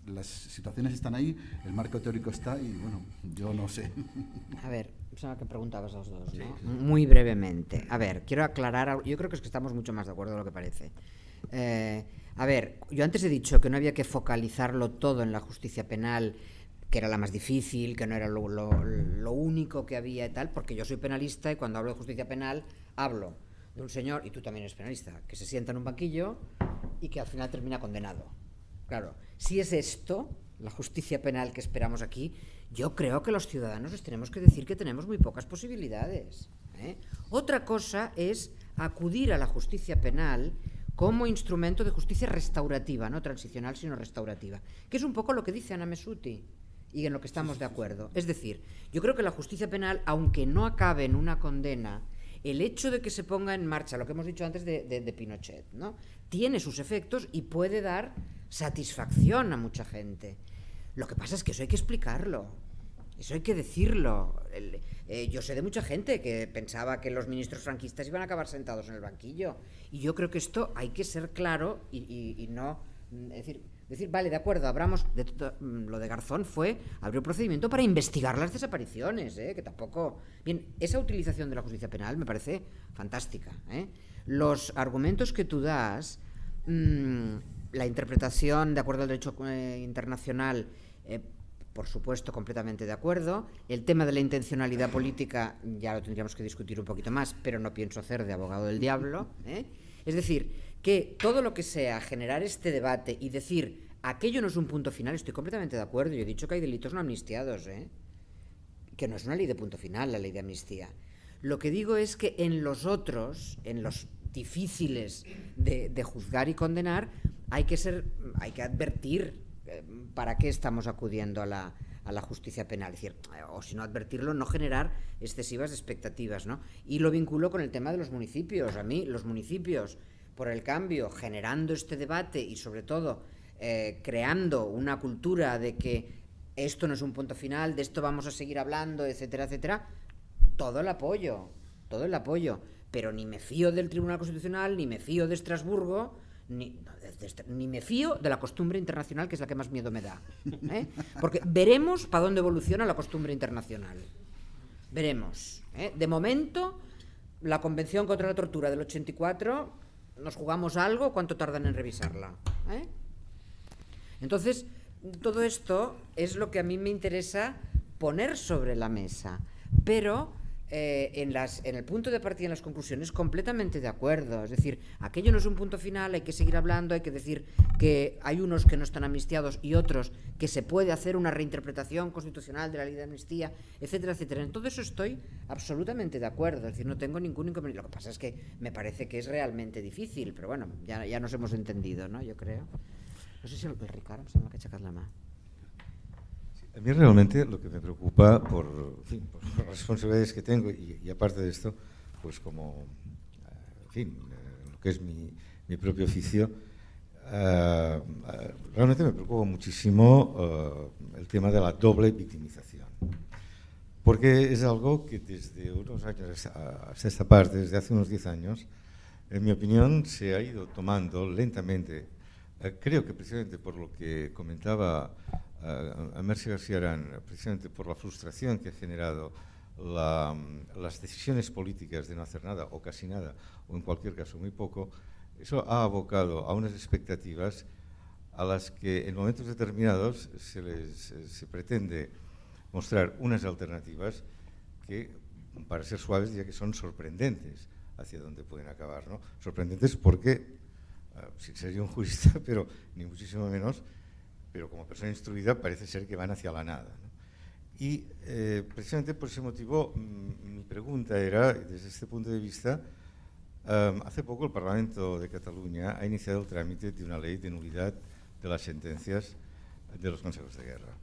las situaciones están ahí, el marco teórico está, y bueno, yo no sé. A ver, es lo que preguntabas a los dos, ¿no? Sí. Muy brevemente. A ver, quiero aclarar, yo creo que es que estamos mucho más de acuerdo de lo que parece. A ver, yo antes he dicho que no había que focalizarlo todo en la justicia penal, que era la más difícil, que no era lo único que había y tal, porque yo soy penalista y cuando hablo de justicia penal hablo de un señor, y tú también eres penalista, que se sienta en un banquillo y que al final termina condenado. Claro, si es esto, la justicia penal que esperamos aquí, yo creo que los ciudadanos les tenemos que decir que tenemos muy pocas posibilidades, ¿eh? Otra cosa es acudir a la justicia penal como instrumento de justicia restaurativa, no transicional, sino restaurativa, que es un poco lo que dice Ana Messuti y en lo que estamos de acuerdo. Es decir, yo creo que la justicia penal, aunque no acabe en una condena, el hecho de que se ponga en marcha, lo que hemos dicho antes de Pinochet, ¿no?, tiene sus efectos y puede dar satisfacción a mucha gente. Lo que pasa es que eso hay que explicarlo, eso hay que decirlo. Yo sé de mucha gente que pensaba que los ministros franquistas iban a acabar sentados en el banquillo, y yo creo que esto hay que ser claro y no decir, vale, de acuerdo, abramos lo de Garzón abrió un procedimiento para investigar las desapariciones, que tampoco... Bien, esa utilización de la justicia penal me parece fantástica, Los argumentos que tú das, la interpretación de acuerdo al derecho internacional, por supuesto, completamente de acuerdo. El tema de la intencionalidad política ya lo tendríamos que discutir un poquito más, pero no pienso hacer de abogado del diablo, Es decir, que todo lo que sea generar este debate y decir aquello no es un punto final, estoy completamente de acuerdo. Yo he dicho que hay delitos no amnistiados, que no es una ley de punto final la ley de amnistía. Lo que digo es que en los otros, en los difíciles de juzgar y condenar, hay que advertir para qué estamos acudiendo a la justicia penal, es decir, o si no advertirlo, no generar excesivas expectativas, ¿no? Y lo vinculo con el tema de los municipios. A mí, los municipios, por el cambio, generando este debate y sobre todo creando una cultura de que esto no es un punto final, de esto vamos a seguir hablando, etcétera, etcétera, todo el apoyo, pero ni me fío del Tribunal Constitucional, ni me fío de Estrasburgo, ni me fío de la costumbre internacional, que es la que más miedo me da, porque veremos para dónde evoluciona la costumbre internacional. Veremos, De momento, la Convención contra la Tortura del 84, nos jugamos algo, ¿cuánto tardan en revisarla? Entonces, todo esto es lo que a mí me interesa poner sobre la mesa, pero en el punto de partida, en las conclusiones, completamente de acuerdo. Es decir, aquello no es un punto final, hay que seguir hablando, hay que decir que hay unos que no están amnistiados y otros que se puede hacer una reinterpretación constitucional de la ley de amnistía, etcétera, etcétera. En todo eso estoy absolutamente de acuerdo, es decir, no tengo ningún inconveniente. Lo que pasa es que me parece que es realmente difícil, pero bueno, ya nos hemos entendido, ¿no? Yo creo. No sé si el Ricardo se me ha echado la mano. A mí realmente lo que me preocupa por las responsabilidades que tengo y aparte de esto, pues como, lo que es mi propio oficio, realmente me preocupa muchísimo el tema de la doble victimización. Porque es algo que desde unos años hasta esta parte, desde hace unos 10 años, en mi opinión, se ha ido tomando lentamente. Creo que precisamente por lo que comentaba a Mercè García Arán, precisamente por la frustración que ha generado las decisiones políticas de no hacer nada o casi nada, o en cualquier caso muy poco, eso ha abocado a unas expectativas a las que en momentos determinados se pretende mostrar unas alternativas que, para ser suaves, diría que son sorprendentes hacia dónde pueden acabar, ¿no? Sorprendentes porque, sin ser yo un jurista, pero ni muchísimo menos, pero como persona instruida parece ser que van hacia la nada, ¿no? Y precisamente por ese motivo mi pregunta era, desde este punto de vista, Hace poco el Parlamento de Cataluña ha iniciado el trámite de una ley de nulidad de las sentencias de los consejos de guerra.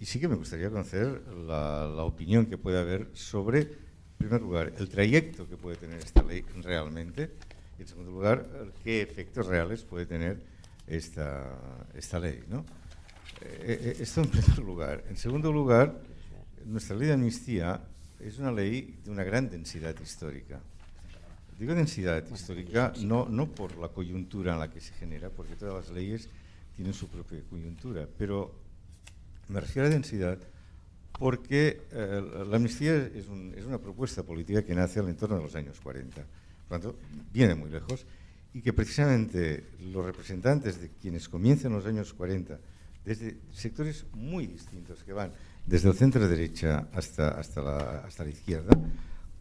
Y sí que me gustaría conocer la opinión que puede haber sobre, en primer lugar, el trayecto que puede tener esta ley realmente, y en segundo lugar, qué efectos reales puede tener esta ley, ¿no? Esto en primer lugar. En segundo lugar, nuestra ley de amnistía es una ley de una gran densidad histórica. Digo densidad histórica no por la coyuntura en la que se genera, porque todas las leyes tienen su propia coyuntura, pero me refiero a densidad porque la amnistía es una propuesta política que nace al entorno de los años 40, por lo tanto, viene muy lejos, y que precisamente los representantes de quienes comienzan los años 40, desde sectores muy distintos que van desde el centro derecha hasta la izquierda,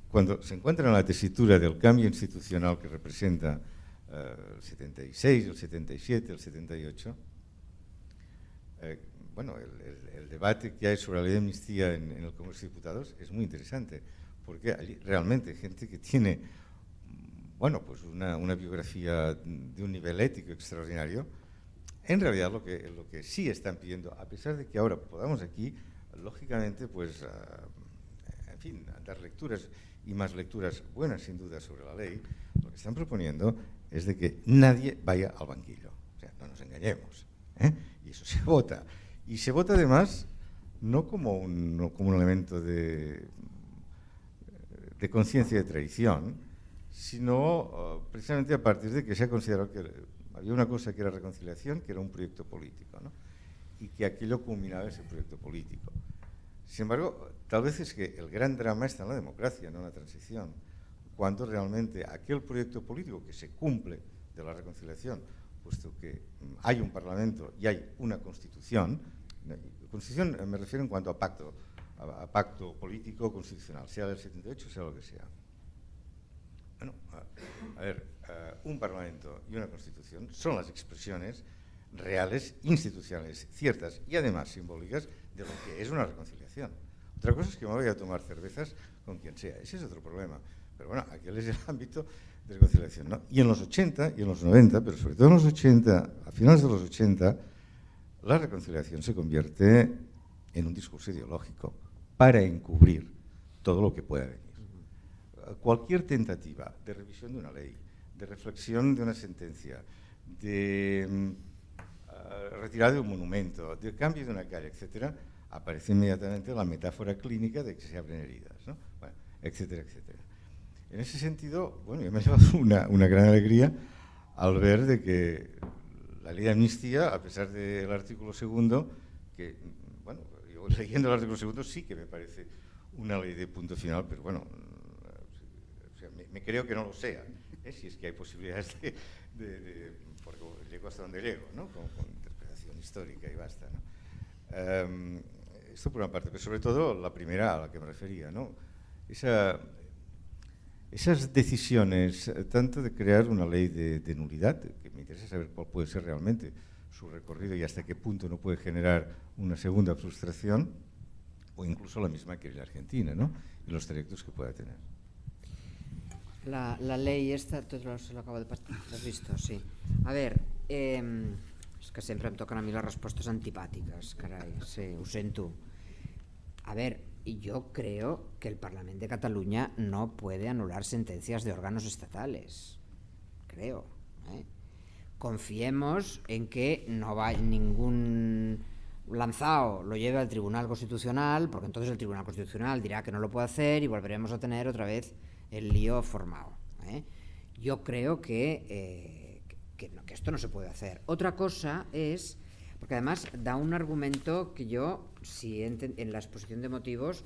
cuando se encuentran en la tesitura del cambio institucional que representa el 76, el 77, el 78, bueno, el debate que hay sobre la ley de amnistía en el Congreso de Diputados es muy interesante, porque allí realmente hay gente que tiene, bueno, pues una biografía de un nivel ético extraordinario. En realidad lo que sí están pidiendo, a pesar de que ahora podamos aquí, lógicamente, pues, en fin, dar lecturas y más lecturas buenas sin duda sobre la ley, lo que están proponiendo es de que nadie vaya al banquillo. O sea, no nos engañemos, ¿eh? Y eso se vota. Y se vota además no como un elemento de conciencia de traición, sino precisamente a partir de que se ha considerado que había una cosa que era reconciliación, que era un proyecto político, ¿no? Y que aquello culminaba ese proyecto político. Sin embargo, tal vez es que el gran drama está en la democracia, no en la transición, cuando realmente aquel proyecto político que se cumple de la reconciliación, puesto que hay un Parlamento y hay una Constitución me refiero en cuanto a pacto político constitucional, sea del 78, sea lo que sea. Bueno, a ver, un Parlamento y una Constitución son las expresiones reales, institucionales, ciertas y además simbólicas de lo que es una reconciliación. Otra cosa es que me voy a tomar cervezas con quien sea, ese es otro problema. Pero bueno, aquel es el ámbito de reconciliación, ¿no? Y en los 80 y en los 90, pero sobre todo en los 80, a finales de los 80, la reconciliación se convierte en un discurso ideológico para encubrir todo lo que pueda venir. Cualquier tentativa de revisión de una ley, de reflexión de una sentencia, de retirada de un monumento, de cambio de una calle, etcétera, aparece inmediatamente la metáfora clínica de que se abren heridas, ¿no? Bueno, etcétera, etcétera. En ese sentido, bueno, yo me he llevado una gran alegría al ver de que la ley de amnistía, a pesar del artículo 2, que, bueno, yo leyendo el artículo 2 sí que me parece una ley de punto final, pero bueno, o sea, me creo que no lo sea, si es que hay posibilidades porque llego hasta donde llego, ¿no? Con interpretación histórica y basta, ¿no? Esto por una parte, pero sobre todo la primera a la que me refería, ¿no? Esas decisiones, tanto de crear una ley de nulidad, que me interesa saber cuál puede ser realmente su recorrido y hasta qué punto no puede generar una segunda frustración, o incluso la misma que la Argentina, ¿no? Y los trayectos que pueda tener. La ley esta, tot se l'acabo de passar, l'has visto? Sí. A ver, és que sempre em toquen a mi les respostes antipàtiques, carai, sí, ho sento. A ver, yo creo que el Parlamento de Cataluña no puede anular sentencias de órganos estatales, creo, ¿eh? Confiemos en que no va ningún lanzado lo lleve al Tribunal Constitucional, porque entonces el Tribunal Constitucional dirá que no lo puede hacer y volveremos a tener otra vez el lío formado, ¿eh? Yo creo que esto no se puede hacer. Otra cosa es, porque además da un argumento que yo, si en la exposición de motivos,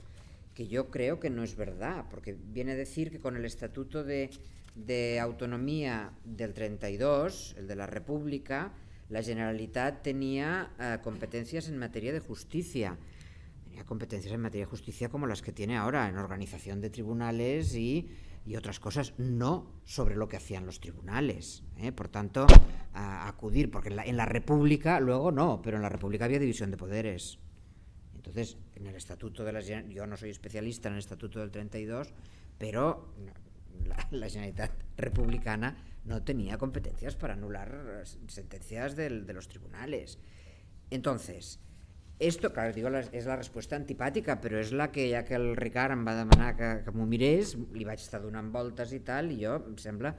que yo creo que no es verdad, porque viene a decir que con el Estatuto de Autonomía del 32, el de la República, la Generalitat tenía competencias en materia de justicia. Tenía competencias en materia de justicia como las que tiene ahora, en organización de tribunales y otras cosas, no sobre lo que hacían los tribunales, ¿eh? Por tanto, acudir, porque en la República, luego no, pero en la República había división de poderes. Entonces, en el Estatuto de la Generalitat, yo no soy especialista en el Estatuto del 32, pero la Generalitat republicana no tenía competencias para anular sentencias de los tribunales. Entonces, esto, claro, digo, és la resposta antipàtica, però és la que, ja que el Ricard em va demanar que m'ho mirés, li vaig estar donant voltes i tal, i jo, em sembla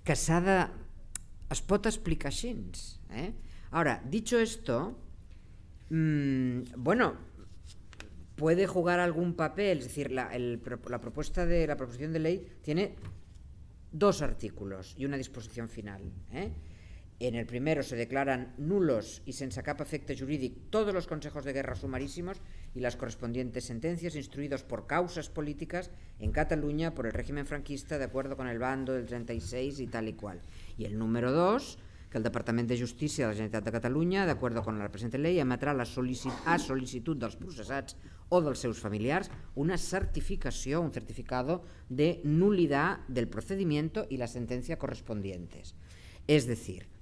que es pot explicar així. Ahora, dicho esto, bueno, puede jugar algún papel, es decir, la proposición de ley tiene 2 artículos y una disposición final. En el primero se declaran nulos y sense cap efecte jurídic todos los consejos de guerra sumarísimos y las correspondientes sentencias instruidos por causas políticas en Cataluña por el régimen franquista de acuerdo con el bando del 36 y tal y cual. Y el número 2, que el Departament de Justícia de la Generalitat de Catalunya, d'acord con la presente ley, emetrà a sol·licitud dels processats o dels seus familiars una certificació, un certificado de nulidad del procedimiento y la sentencia correspondientes. Es decir,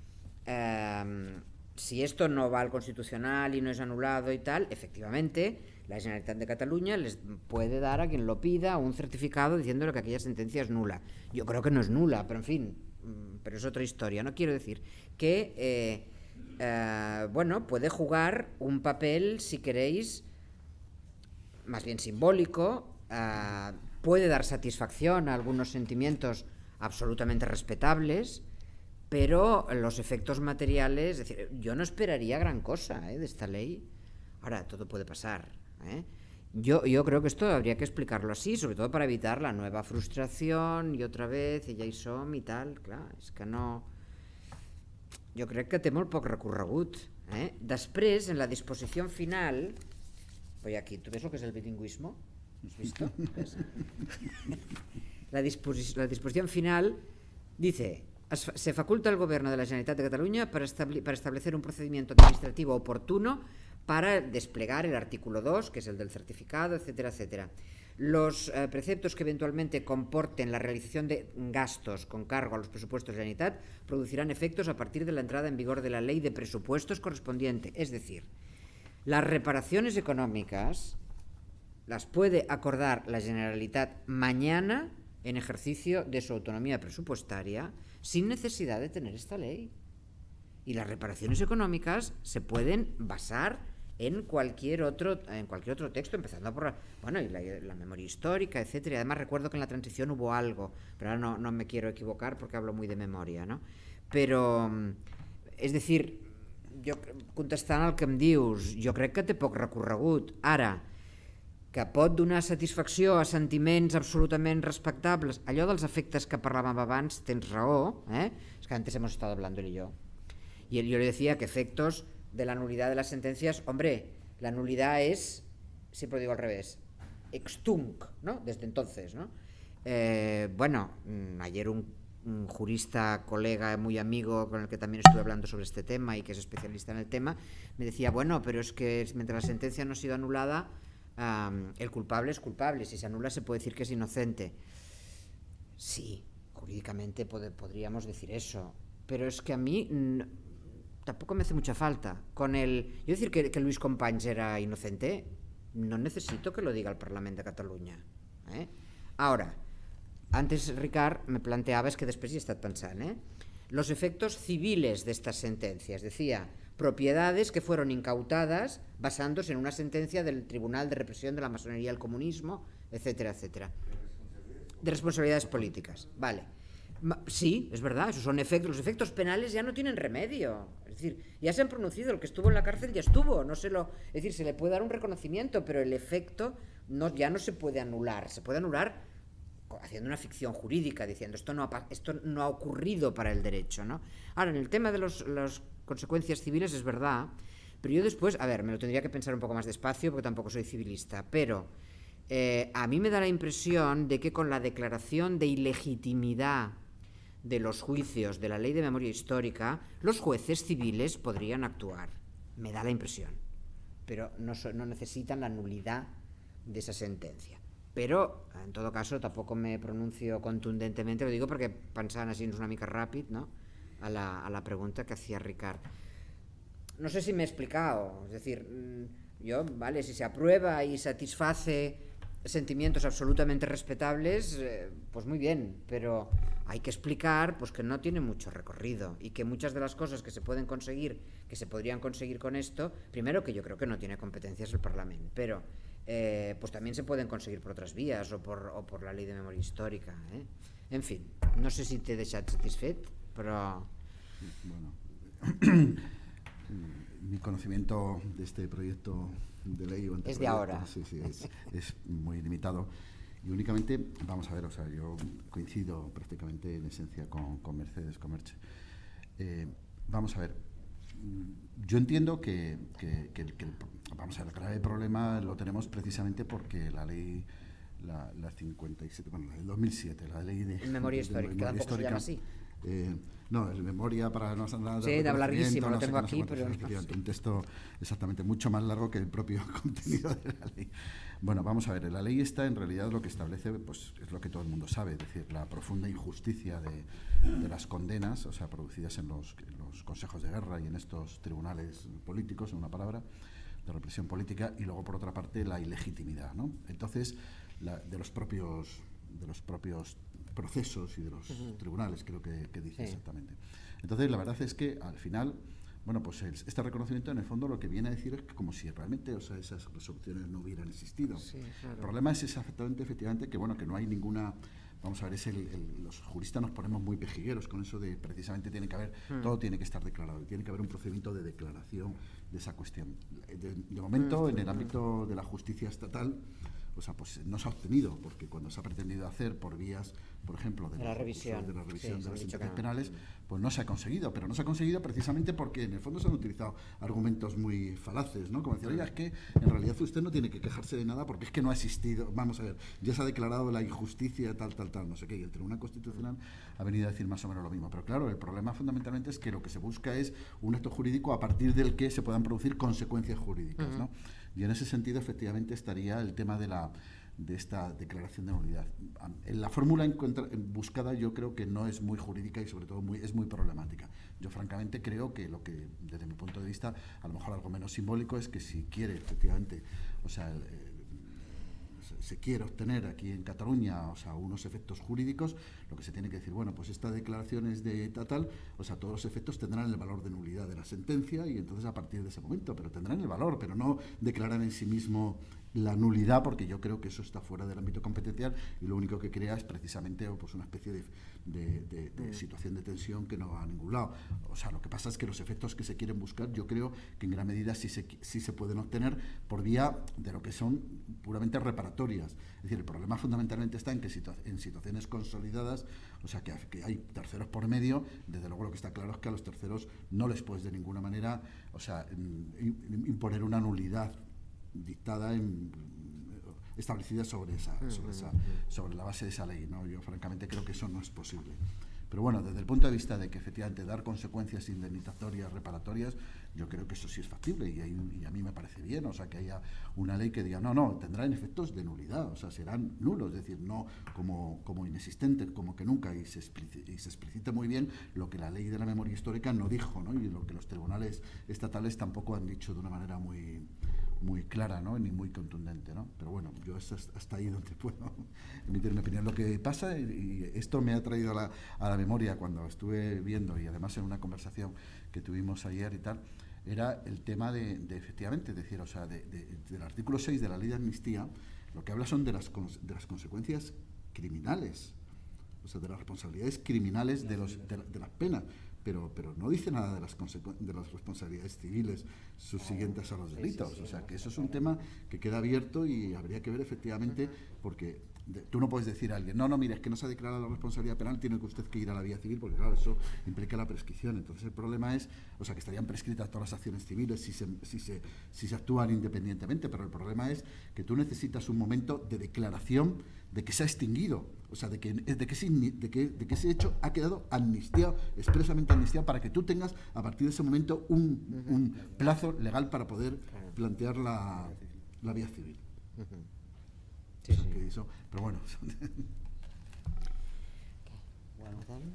si esto no va al Constitucional y no es anulado y tal, efectivamente la Generalitat de Cataluña les puede dar a quien lo pida un certificado diciéndole que aquella sentencia es nula. Yo creo que no es nula, pero en fin, pero es otra historia. No quiero decir que bueno, puede jugar un papel, si queréis, más bien simbólico, puede dar satisfacción a algunos sentimientos absolutamente respetables, pero los efectos materiales, es decir, yo no esperaría gran cosa de esta ley. Ahora, todo puede pasar. Yo creo que esto habría que explicarlo así, sobre todo para evitar la nueva frustración y otra vez, i ja hi som i tal. Clar, és que no... Jo crec que té molt poc recorregut. Després, en la disposició final... Oye, aquí, ¿tú ves lo que es el bilingüismo? ¿Has visto? La disposición final dice: se faculta al Gobierno de la Generalitat de Cataluña para establecer un procedimiento administrativo oportuno para desplegar el artículo 2, que es el del certificado, etcétera, etcétera. Los preceptos que eventualmente comporten la realización de gastos con cargo a los presupuestos de la Generalitat producirán efectos a partir de la entrada en vigor de la ley de presupuestos correspondiente. Es decir, las reparaciones económicas las puede acordar la Generalitat mañana en ejercicio de su autonomía presupuestaria sin necesidad de tener esta ley. Y las reparaciones económicas se pueden basar en cualquier otro texto, empezando por la memoria histórica, etcétera. Y además recuerdo que en la transición hubo algo, pero ahora no me quiero equivocar porque hablo muy de memoria, ¿no? Pero, és dir, jo, contestant al que em dius, jo crec que té poc recorregut. Ara, que pot donar satisfacció a sentiments absolutament respectables, allò dels efectes que parlàvem abans, tens raó, es que antes hemos estado hablando él y yo. Y yo le decía que efectos de la nulidad de las sentencias, hombre, la nulidad es, siempre lo digo al revés, extunc, ¿no? Desde entonces, ¿no? Ayer un jurista, colega, muy amigo, con el que también estuve hablando sobre este tema y que es especialista en el tema, me decía, bueno, pero es que mientras la sentencia no ha sido anulada, el culpable es culpable, si se anula se puede decir que es inocente. Sí, jurídicamente podríamos decir eso, pero es que a mí tampoco me hace mucha falta. Yo decir que Luis Companys era inocente, no necesito que lo diga el Parlament de Catalunya. Ahora, antes Ricard me planteabas que después ya he estat pensant, los efectos civiles de estas sentencias, decía, propiedades que fueron incautadas basándose en una sentencia del Tribunal de Represión de la Masonería y el Comunismo, etcétera, etcétera. De responsabilidades políticas, vale. Sí, es verdad, esos son efectos. Los efectos penales ya no tienen remedio. Es decir, ya se han pronunciado, el que estuvo en la cárcel ya estuvo. Es decir, se le puede dar un reconocimiento, pero el efecto ya no se puede anular. Se puede anular haciendo una ficción jurídica, diciendo esto no ha ocurrido para el derecho, ¿no? Ahora, en el tema de las consecuencias civiles es verdad, pero yo después, me lo tendría que pensar un poco más despacio porque tampoco soy civilista, pero a mí me da la impresión de que con la declaración de ilegitimidad de los juicios de la ley de memoria histórica, los jueces civiles podrían actuar. Me da la impresión. Pero no necesitan la nulidad de esa sentencia. Pero, en todo caso, tampoco me pronuncio contundentemente, lo digo porque pensant així una mica ràpid, ¿no? a la pregunta que hacía Ricard. No sé si me he explicado. Es decir, si se aprueba y satisface sentimientos absolutamente respetables, pues muy bien, pero hay que explicar pues que no tiene mucho recorrido y que muchas de las cosas que se pueden conseguir, que se podrían conseguir con esto, primero que yo creo que no tiene competencias el Parlamento, pero pues también se pueden conseguir por otras vías o por la ley de memoria histórica. En fin, no sé si t'he deixat satisfet, pero... Bueno, mi conocimiento de este proyecto de ley o es de ahora. Sí, es muy limitado. Y únicamente, vamos a ver, o sea, yo coincido prácticamente en esencia con Mercedes, con Merche. Vamos a ver, yo entiendo que vamos a ver, el grave problema lo tenemos precisamente porque la ley, la 57, bueno, la del 2007, la ley de memoria histórica, que tampoco se llama así. No, el memoria para no hablar de larguísimo, lo tengo aquí, pero un texto exactamente mucho más largo que el propio contenido de la ley. Bueno, vamos a ver, la ley esta en realidad lo que establece pues es lo que todo el mundo sabe, es decir, la profunda injusticia de las condenas, o sea, producidas en los consejos de guerra y en estos tribunales políticos, en una palabra, de represión política, y luego por otra parte la ilegitimidad, ¿no? Entonces, de los propios procesos y de los tribunales, creo que dice exactamente. Entonces, la verdad es que al final, bueno, pues este reconocimiento en el fondo lo que viene a decir es que como si realmente, o sea, esas resoluciones no hubieran existido. Sí, claro. El problema es exactamente, efectivamente, que bueno, que no hay ninguna... Vamos a ver, los juristas nos ponemos muy pejigueros con eso de precisamente tiene que haber, todo tiene que estar declarado y tiene que haber un procedimiento de declaración de esa cuestión. De momento, en el ámbito de la justicia estatal, o sea, pues no se ha obtenido, porque cuando se ha pretendido hacer por vías, por ejemplo, de la revisión de las sentencias penales, pues no se ha conseguido, pero no se ha conseguido precisamente porque en el fondo se han utilizado argumentos muy falaces, ¿no? Como decir, oiga, es que en realidad usted no tiene que quejarse de nada porque es que no ha existido, vamos a ver, ya se ha declarado la injusticia, tal, no sé qué, y el Tribunal Constitucional ha venido a decir más o menos lo mismo. Pero claro, el problema fundamentalmente es que lo que se busca es un acto jurídico a partir del que se puedan producir consecuencias jurídicas, ¿no? Y en ese sentido, efectivamente, estaría el tema de esta declaración de nulidad. En la fórmula buscada yo creo que no es muy jurídica y sobre todo es muy problemática. Yo francamente creo que lo que, desde mi punto de vista, a lo mejor algo menos simbólico es que si quiere, efectivamente, o sea, se quiere obtener aquí en Cataluña, o sea, unos efectos jurídicos, lo que se tiene que decir, bueno, pues esta declaración es de tal, o sea, todos los efectos tendrán el valor de nulidad de la sentencia y entonces a partir de ese momento, pero tendrán el valor, pero no declarar en sí mismo la nulidad, porque yo creo que eso está fuera del ámbito competencial y lo único que crea es precisamente pues una especie de situación de tensión que no va a ningún lado. O sea, lo que pasa es que los efectos que se quieren buscar, yo creo que en gran medida sí se pueden obtener por vía de lo que son puramente reparatorias. Es decir, el problema fundamentalmente está en que en situaciones consolidadas, o sea, que hay terceros por medio, desde luego lo que está claro es que a los terceros no les puedes de ninguna manera, o sea, imponer una nulidad dictada establecida sobre la base de esa ley, ¿no? Yo francamente creo que eso no es posible. Pero bueno, desde el punto de vista de que efectivamente dar consecuencias indemnizatorias, reparatorias, yo creo que eso sí es factible y a mí me parece bien, o sea, que haya una ley que diga, no, tendrán efectos de nulidad, o sea, serán nulos, es decir, no como inexistentes, como que nunca, y se explicite muy bien lo que la ley de la memoria histórica no dijo, ¿no? Y lo que los tribunales estatales tampoco han dicho de una manera muy clara, ¿no? Ni muy contundente, ¿no? Pero bueno, yo hasta ahí donde puedo emitir mi opinión. Lo que pasa, y esto me ha traído a la memoria cuando estuve viendo, y además en una conversación que tuvimos ayer y tal, era el tema de efectivamente, es decir, o sea, del artículo 6 de la ley de amnistía, lo que habla son de las consecuencias criminales, o sea, de las responsabilidades criminales de las penas. Pero no dice nada de las responsabilidades civiles subsiguientes a los delitos. O sea, que eso es un tema que queda abierto y habría que ver efectivamente, porque tú no puedes decir a alguien, no, mira, es que no se ha declarado la responsabilidad penal, tiene que usted que ir a la vía civil, porque claro, eso implica la prescripción. Entonces el problema es, o sea, que estarían prescritas todas las acciones civiles si se actúan independientemente, pero el problema es que tú necesitas un momento de declaración de que se ha extinguido, o sea, de que ese hecho ha quedado amnistiado, expresamente amnistiado, para que tú tengas a partir de ese momento un plazo legal para poder plantear la vía civil. Sí. Eso, pero bueno.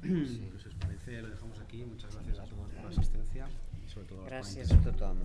Pues si os parece, lo dejamos aquí. Muchas gracias a todos por la asistencia y sobre todo a los Gràcies a tothom.